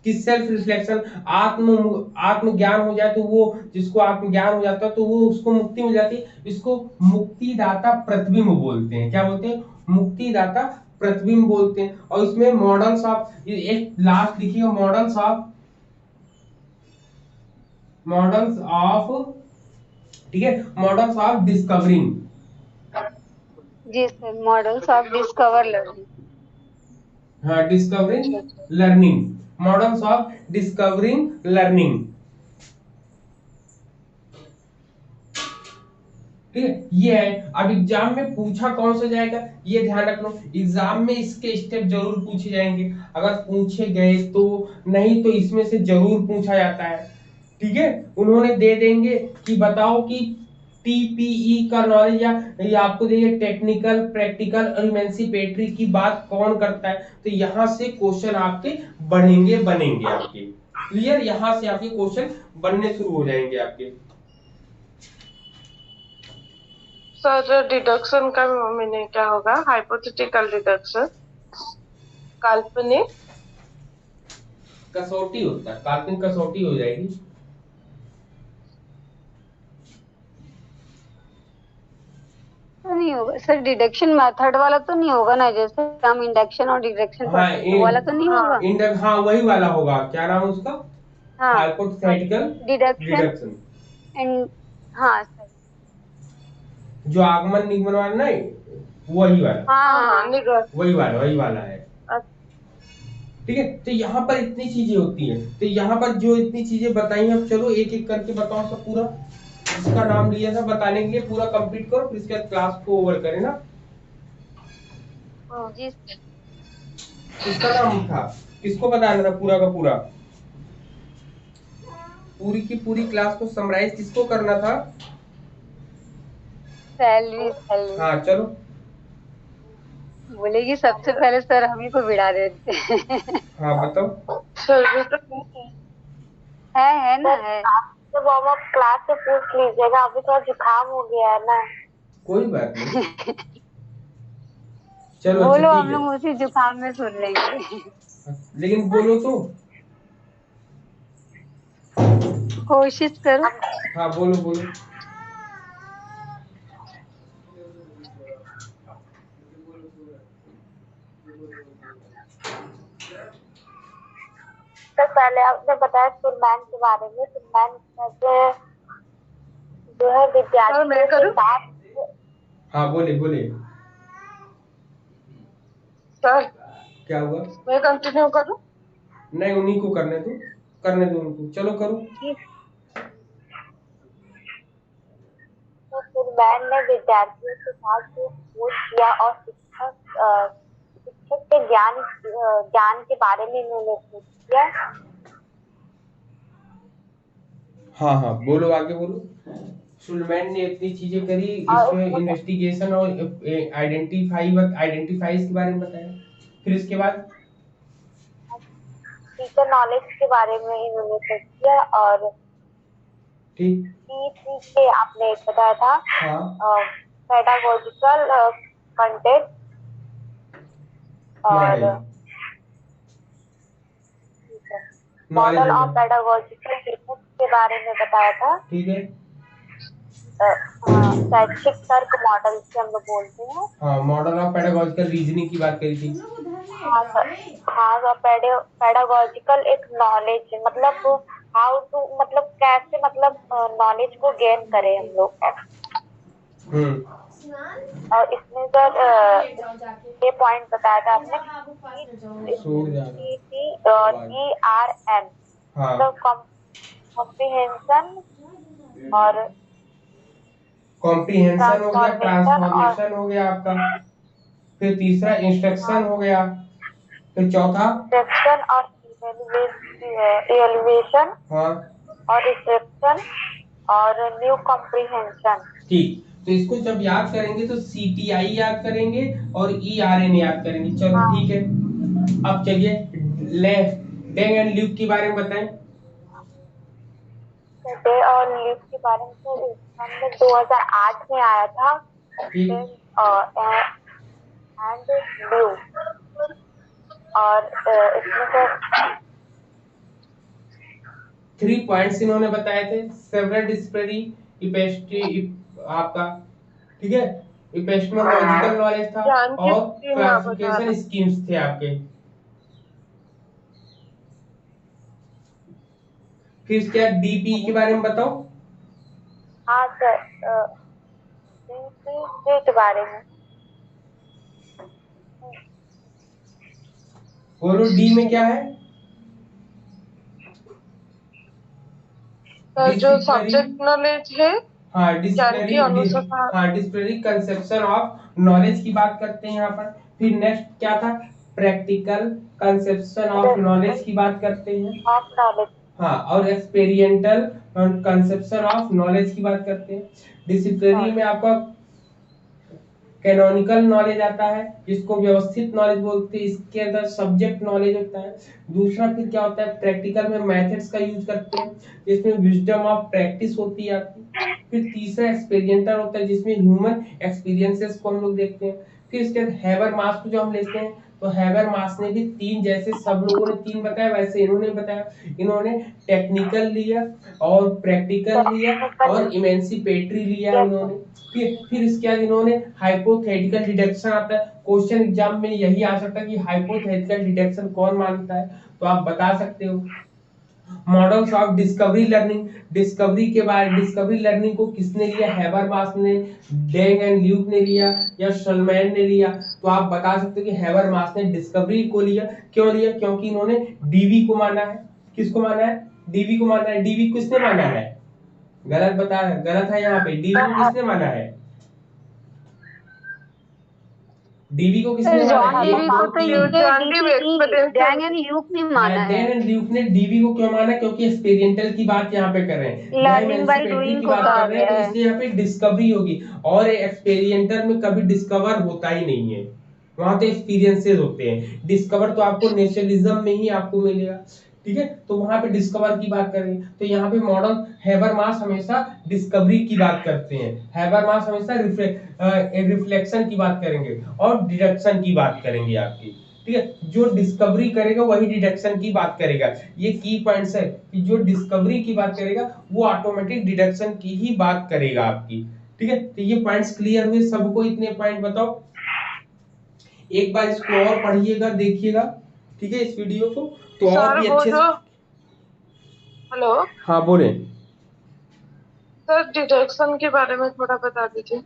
[SPEAKER 1] कि सेल्फ रिफ्लेक्शन, आत्मज्ञान हो जाए तो वो, जिसको आत्मज्ञान हो जाता है तो वो उसको मुक्ति मिल जाती है। इसको मुक्तिदाता प्रतिबिंब बोलते हैं। क्या बोलते हैं? मुक्तिदाता प्रतिबिंब बोलते हैं। और इसमें मॉडल्स ऑफ, एक लास्ट लिखिए, मॉडल्स ऑफ, ठीक है, models of discovering.
[SPEAKER 2] Ji sir, models of discover learning.
[SPEAKER 1] हाँ, discovering learning, models of discovering learning. ठीक है, ये है। अब एग्जाम में पूछा कौन सा जाएगा, ये ध्यान रख लो। एग्जाम में इसके स्टेप जरूर पूछे जाएंगे, अगर पूछे गए तो, नहीं तो इसमें से जरूर पूछा जाता है। ठीक है, उन्होंने दे देंगे कि बताओ कि टीपीई का नॉलेज, या ये आपको देखिए टेक्निकल, प्रैक्टिकल और इमेंसिपेटरी की बात कौन करता है, तो यहाँ से क्वेश्चन आपके बढ़ेंगे, बनेंगे आपके। क्लियर? यहाँ से आपके क्वेश्चन बनने शुरू हो जाएंगे आपके।
[SPEAKER 3] सर डिडक्शन का मीनिंग क्या होगा? हाइपोथेटिकल डिडक्शन, काल्पनिक
[SPEAKER 1] कसौटी होता है, काल्पनिक कसौटी हो जाएगी।
[SPEAKER 2] तो नहीं होगा सर, डिडक्शन मेथड वाला तो नहीं होगा ना, जैसे हम इंडक्शन और डिडक्शन
[SPEAKER 1] हाँ,
[SPEAKER 2] पढ़ते हैं, वो वाला तो नहीं होगा।
[SPEAKER 1] इंडक, हाँ वही वाला होगा। क्या नाम है उसका?
[SPEAKER 2] हाँ,
[SPEAKER 1] हाइपोथेटिकल
[SPEAKER 2] डिडक्शन
[SPEAKER 1] डिडक्शन।
[SPEAKER 2] एंड, हाँ सर,
[SPEAKER 1] जो आगमन निगमन वाला नहीं, वही वाला,
[SPEAKER 2] हाँ
[SPEAKER 3] निगम।
[SPEAKER 1] वही वाला है। ठीक है, तो यहाँ पर इतनी चीजें होती हैं। तो यहाँ पर जो इतनी चीजें बताई हैं, अब चलो एक एक करके बताओ सब पूरा। इसका नाम लिया था बताने के लिए, पूरा कंप्लीट करो, फिर इसके बाद क्लास को ओवर करें ना।
[SPEAKER 2] जी सर।
[SPEAKER 1] किसका नाम था, किसको बताना था पूरा का पूरा? पूरी की पूरी क्लास को समराइज किसको करना था?
[SPEAKER 2] सैलरी।
[SPEAKER 1] हाँ चलो।
[SPEAKER 2] बोलेगी सबसे पहले सर हम ही को बिड़ा देते हैं।
[SPEAKER 1] हाँ बताओ।
[SPEAKER 3] सर ये तो नहीं
[SPEAKER 2] है ना, है।
[SPEAKER 4] तो वार्म अप क्लास से पूछ लीजिएगा, अभी थोड़ा जुकाम हो गया है ना।
[SPEAKER 1] कोई बात नहीं, चलो अच्छा
[SPEAKER 2] बोलो, हम
[SPEAKER 1] ठीक
[SPEAKER 2] लोग
[SPEAKER 1] है,
[SPEAKER 2] उसी जुकाम में सुन लेंगे।
[SPEAKER 1] लेकिन बोलो तो।
[SPEAKER 2] कोशिश करो।
[SPEAKER 1] हाँ बोलो बोलो।
[SPEAKER 4] तो पहले आपने बताया सुरमैन के बारे में। सुरमैन जो है विद्यार्थियों के साथ।
[SPEAKER 1] हाँ बोले बोले।
[SPEAKER 3] सर
[SPEAKER 1] क्या हुआ?
[SPEAKER 3] मैं कंटिन्यू करूं?
[SPEAKER 1] नहीं, उन्हीं को करने दो, करने दो उनको, चलो करो।
[SPEAKER 4] तो सुरमैन ने विद्यार्थियों के साथ जो खोज किया और शिक्षक के ज्ञान के बारे में इन्होंने खोज किया।
[SPEAKER 1] हाँ हाँ बोलो, आगे बोलो। सुलेमान ने इतनी चीजें करी, इसमें इन्वेस्टिगेशन और आइडेंटिफाइज के बारे में बताया। फिर इसके बाद
[SPEAKER 4] टीचर नॉलेज के बारे में इन्होंने खोज किया। और
[SPEAKER 1] ठीक,
[SPEAKER 4] के आपने एक बताया था।
[SPEAKER 1] हाँ,
[SPEAKER 4] पेडागोजिकल कंटेंट और मॉडल ऑफ पेडागोजिकल मेथड के बारे में बताया था।
[SPEAKER 1] ठीक है,
[SPEAKER 4] शैक्षिक तर्क मॉडल से हम लोग बोलते हैं।
[SPEAKER 1] हाँ, मॉडल ऑफ पेडागोजिकल रीजनिंग की बात करी थी।
[SPEAKER 4] हाँ, पेडागोजिकल एक नॉलेज, मतलब हाउ टू, मतलब कैसे, मतलब नॉलेज को गेन करें हम लोग। और इसमें सर ये पॉइंट बताया था आपने, ERN, मतलब कॉम्प्रिहेंशन और
[SPEAKER 1] कॉम्प्रिहेंशन हो गया, ट्रांसफॉर्मेशन हो गया आपका, फिर तीसरा इंस्ट्रक्शन हो गया, फिर चौथा
[SPEAKER 4] इंस्ट्रक्शन और इवैल्यूएशन,
[SPEAKER 1] हाँ,
[SPEAKER 4] और रिसेप्शन और न्यू कॉम्प्रिहेंशन।
[SPEAKER 1] ठीक। तो इसको जब याद करेंगे तो CTI याद करेंगे और ERN याद करेंगे। चलो ठीक है, अब चलिए डेंग एंड ल्यूक के बारे में बताएं।
[SPEAKER 4] डे और ल्यूक के बारे में तो हमने 2008 में आया था। एंड ल्यूक, और इसमें तो
[SPEAKER 1] 3 पॉइंट्स इन्होंने बताए थे, सेवरल डिस्कवरी, इपेस्ट्री, आपका, ठीक है, इपेस्टेमोलॉजिकल नॉलेज था
[SPEAKER 3] ज्ञान की
[SPEAKER 1] और
[SPEAKER 3] सीमा बता
[SPEAKER 1] क्लासिफिकेशन
[SPEAKER 3] रहा।
[SPEAKER 1] स्कीम्स थे आपके। फिर इसके बाद डीपी के बारे में बताओ।
[SPEAKER 4] हाँ सर, डीपी के बारे में।
[SPEAKER 1] बोलो डी में क्या है?
[SPEAKER 3] सर जो
[SPEAKER 1] डिसिप्लिनरी,
[SPEAKER 3] सब्जेक्ट नॉलेज है,
[SPEAKER 1] हाँ
[SPEAKER 3] ज्ञान की
[SPEAKER 1] डिसिप्लिनरी,
[SPEAKER 3] अनुशासन।
[SPEAKER 1] हाँ डिसिप्लिनरी कंसेप्शन ऑफ नॉलेज की बात करते हैं यहाँ पर। फिर नेक्स्ट क्या था? प्रैक्टिकल कंसेप्शन ऑफ नॉलेज की बात करते हैं।
[SPEAKER 4] Of knowledge.
[SPEAKER 1] हाँ, और एक्सपेरिमेंटल कंसेप्शन ऑफ नॉलेज की बात करते हैं। डिसिप्लिनरी में आपका कैनोनिकल नॉलेज आता है, जिसको व्यवस्थित नॉलेज बोलते हैं, इसके अंदर सब्जेक्ट नॉलेज होता है। दूसरा फिर क्या होता है? प्रैक्टिकल में मेथड्स का यूज करते हैं, जिसमें विजडम ऑफ प्रैक्टिस होती है आपकी। फिर तीसरा एक्सपेरिमेंटल होता है, जिसमें ह्यूमन एक्सपीरियंसेस को हम लोग देखते हैं। फिर इसके बाद हैबरमास को जो हम लेते हैं, तो हैबरमास ने भी 3, जैसे सब लोगों ने 3 बताया वैसे इन्होंने बताया। इन्होंने टेक्निकल लिया और प्रैक्टिकल लिया और इमेंसिपेटरी लिया इन्होंने। फिर इसके बाद इन्होंने हाइपोथेटिकल डिडक्शन आता है, क्वेश्चन एग्जाम में यही आ सकता है कि हाइपोथेटिकल डिडक्शन कौन मानता है, तो आप बता सकते हो। Models of discovery learning, discovery learning को किसने लिया? हैबरमास ने, डेंग एंड ल्यूक ने लिया या शलमैन ने लिया? तो आप बता सकते हो कि हैबरमास ने डिस्कवरी को लिया। क्यों लिया? क्योंकि इन्होंने डीवी को माना है। किसको माना है? डीवी को माना है। डीवी किसने माना है? गलत बता, गलत है यहाँ पे। डीवी को किसने माना है? डीवी को किसने
[SPEAKER 2] सर
[SPEAKER 1] माना
[SPEAKER 2] जॉन
[SPEAKER 1] है? एक
[SPEAKER 2] डीवी को
[SPEAKER 1] दो
[SPEAKER 2] तो
[SPEAKER 1] तीन।
[SPEAKER 3] ज्ञान की
[SPEAKER 2] UK
[SPEAKER 3] experience.
[SPEAKER 2] Dang and Luke ने माना है।
[SPEAKER 1] डैन एंड ल्यूक ने डीवी को क्यों माना? क्योंकि एक्सपेरिमेंटल की बात यहाँ पे कर रहे हैं, यहाँ
[SPEAKER 2] लर्निंग बाय
[SPEAKER 1] इमेंसिपेटरी
[SPEAKER 2] डूइंग
[SPEAKER 1] की
[SPEAKER 2] को
[SPEAKER 1] बात
[SPEAKER 2] कहा
[SPEAKER 1] कर रहे हैं,
[SPEAKER 2] गया
[SPEAKER 1] तो
[SPEAKER 2] है।
[SPEAKER 1] इसलिए यहाँ पे डिस्कवरी होगी। और एक्सपेरिमेंटल में कभी डिस्कवर होता ही नहीं है, वहां तो एक्सपीरियंसेस होते हैं। डिस्कवर तो आपको नेचुरलिज्म में ही आपको मिलेगा, ठीक है। तो वहां पे डिस्कवर की बात करेंगे, तो यहाँ पे मॉडल हैबरमास हमेशा डिस्कवरी की बात करते हैं। हैबरमास हमेशा रिफ्लेक्शन की बात करेंगे और डिडक्शन की बात करेंगे आपकी, ठीक है। जो डिस्कवरी करेगा वही डिडक्शन की बात करेगा। ये की पॉइंट्स है कि जो डिस्कवरी की बात करेगा वो ऑटोमेटिक डिडक्शन की ही बात करेगा आपकी, ठीक है। तो ये पॉइंट्स क्लियर हुए सबको? इतने पॉइंट बताओ। एक बार इसको और पढ़िएगा, देखिएगा, ठीक है, इस वीडियो को, तो और
[SPEAKER 3] सर
[SPEAKER 1] भी
[SPEAKER 3] वो
[SPEAKER 1] अच्छे
[SPEAKER 3] जो,
[SPEAKER 1] से।
[SPEAKER 3] हेलो
[SPEAKER 1] हाँ बोले।
[SPEAKER 3] सर, डिडक्शन के बारे में थोड़ा बता दीजिए।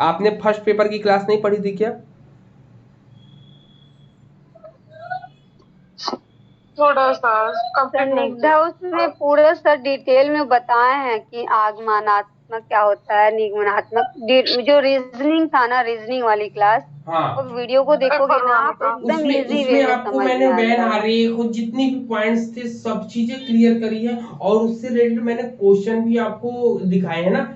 [SPEAKER 1] आपने फर्स्ट पेपर की क्लास नहीं पढ़ी थी क्या?
[SPEAKER 3] थोड़ा सा कंप्लीट नहीं
[SPEAKER 2] संदिग्धा
[SPEAKER 3] किया।
[SPEAKER 2] उसमें पूरा सर डिटेल में बताए हैं कि आगमनात्मक क्या होता है, निगमनात्मक। जो रीजनिंग था ना, रीजनिंग वाली क्लास,
[SPEAKER 1] हाँ,
[SPEAKER 2] वो वीडियो को देखोगे ना आप, एकदम
[SPEAKER 1] उसमें
[SPEAKER 2] इजी वे
[SPEAKER 1] उसमें
[SPEAKER 2] में
[SPEAKER 1] आपको
[SPEAKER 2] समझ
[SPEAKER 1] मैंने
[SPEAKER 2] में आ
[SPEAKER 1] वैन
[SPEAKER 2] जाएगा।
[SPEAKER 1] आरेख और जितनी भी पॉइंट्स थे सब चीजें क्लियर करी है, और उससे रिलेटेड मैंने क्वेश्चन भी आपको दिखाए हैं ना।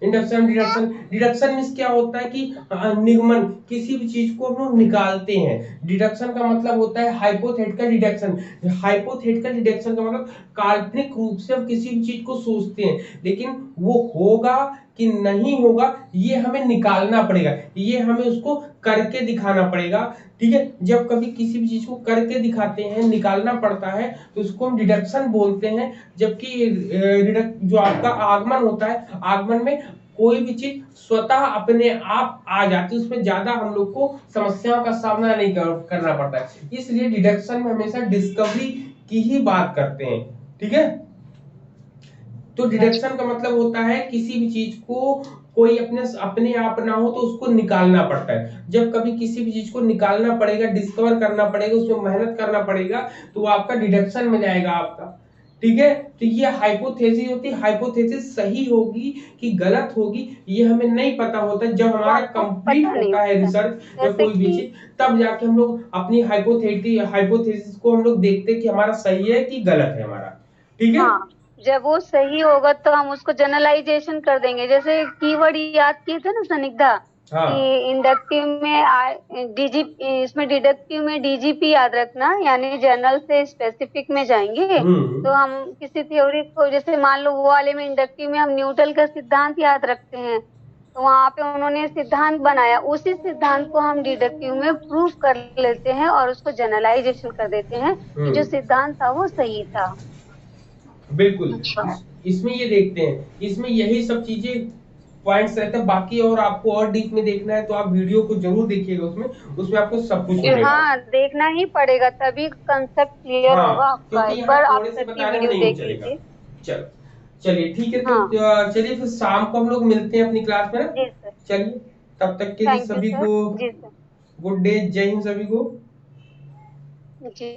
[SPEAKER 1] Induction, deduction. डिडक्शन मीन्स क्या होता है कि निगमन, किसी भी चीज को हम लोग निकालते हैं। डिडक्शन का मतलब होता है हाइपोथेटिकल डिडक्शन। हाइपोथेटिकल डिडक्शन का मतलब काल्पनिक रूप से हम किसी भी चीज को सोचते हैं, लेकिन वो होगा कि नहीं होगा ये हमें निकालना पड़ेगा, ये हमें उसको करके दिखाना पड़ेगा, ठीक है। जब कभी किसी भी चीज को करके दिखाते हैं, निकालना पड़ता है, तो उसको हम डिडक्शन बोलते हैं। जबकि जो आपका आगमन होता है, आगमन में कोई भी चीज स्वतः अपने आप आ जाती है, उसमें ज्यादा हम लोग को समस्याओं का सामना नहीं करना पड़ता है। इसलिए डिडक्शन में हमेशा डिस्कवरी की ही बात करते हैं, ठीक है। तो डिडक्शन का मतलब होता है किसी भी चीज को कोई अपने आप ना हो तो उसको निकालना पड़ता है। जब कभी किसी भी चीज को निकालना पड़ेगा, डिस्कवर करना पड़ेगा, उसमें मेहनत करना पड़ेगा, तो वो आपका डिडक्शन में जाएगा आपका, ठीक है। तो ये हाइपोथेसिस होती है। हाइपोथेसिस सही होगी कि गलत होगी ये हमें नहीं पता होता। जब हमारा कंप्लीट
[SPEAKER 2] पता नहीं
[SPEAKER 1] होता है
[SPEAKER 2] होता।
[SPEAKER 1] रिसर्च या
[SPEAKER 2] जैसे
[SPEAKER 1] कोई भी
[SPEAKER 2] कि
[SPEAKER 1] चीज, तब जाके हम लोग अपनी हाइपोथेसिस को हम लोग देखते हैं कि हमारा सही है कि गलत है हमारा, ठीक है।
[SPEAKER 2] हाँ, जब वो सही होगा तो हम उसको जनरलाइजेशन कर देंगे। जैसे कीवर्ड याद किए थे ना संदिग्धा,
[SPEAKER 1] हाँ,
[SPEAKER 2] कि इंडक्टिव में डीजी, इसमें डिडक्टिव में डीजीपी याद रखना, यानी जनरल से स्पेसिफिक में जाएंगे। तो हम किसी थ्योरी को, जैसे मान लो वो वाले में इंडक्टिव में हम न्यूटन का सिद्धांत याद रखते हैं, तो तो वहाँ पे उन्होंने सिद्धांत बनाया, उसी सिद्धांत को हम डिडक्टिव में प्रूफ कर लेते हैं और उसको जनरलाइजेशन कर देते हैं कि जो सिद्धांत था वो सही था।
[SPEAKER 1] बिल्कुल।
[SPEAKER 3] अच्छा।
[SPEAKER 1] इसमें ये देखते हैं, इसमें यही सब चीजें पॉइंट्स रहते हैं। बाकी और आपको और डीप में देखना है तो आप वीडियो को जरूर देखिएगा, उसमें आपको सब कुछ मिलेगा।
[SPEAKER 2] हाँ, देखना ही पड़ेगा, तभी कंसेप्ट क्लियर होगा
[SPEAKER 1] हाँ,
[SPEAKER 2] आपका।
[SPEAKER 1] क्योंकि
[SPEAKER 2] एक
[SPEAKER 1] यहाँ
[SPEAKER 2] बार आप
[SPEAKER 1] थोड़े से
[SPEAKER 2] सच्ची
[SPEAKER 1] बताने में
[SPEAKER 2] वीडियो
[SPEAKER 1] नहीं
[SPEAKER 2] देख
[SPEAKER 1] चलेगा।
[SPEAKER 2] लीजिए।
[SPEAKER 1] चलो, चलिए ठीक है। तो
[SPEAKER 2] हाँ।
[SPEAKER 1] चलिए फिर शाम को हम लोग मिलते हैं अपनी क्लास में ना।
[SPEAKER 2] जी सर।
[SPEAKER 1] चलिए, तब तक के लिए
[SPEAKER 2] थैंक यू
[SPEAKER 1] सभी
[SPEAKER 2] सर।
[SPEAKER 1] को
[SPEAKER 2] जी सर।
[SPEAKER 1] गुड डे, जय हिंद सभी को।
[SPEAKER 2] जी।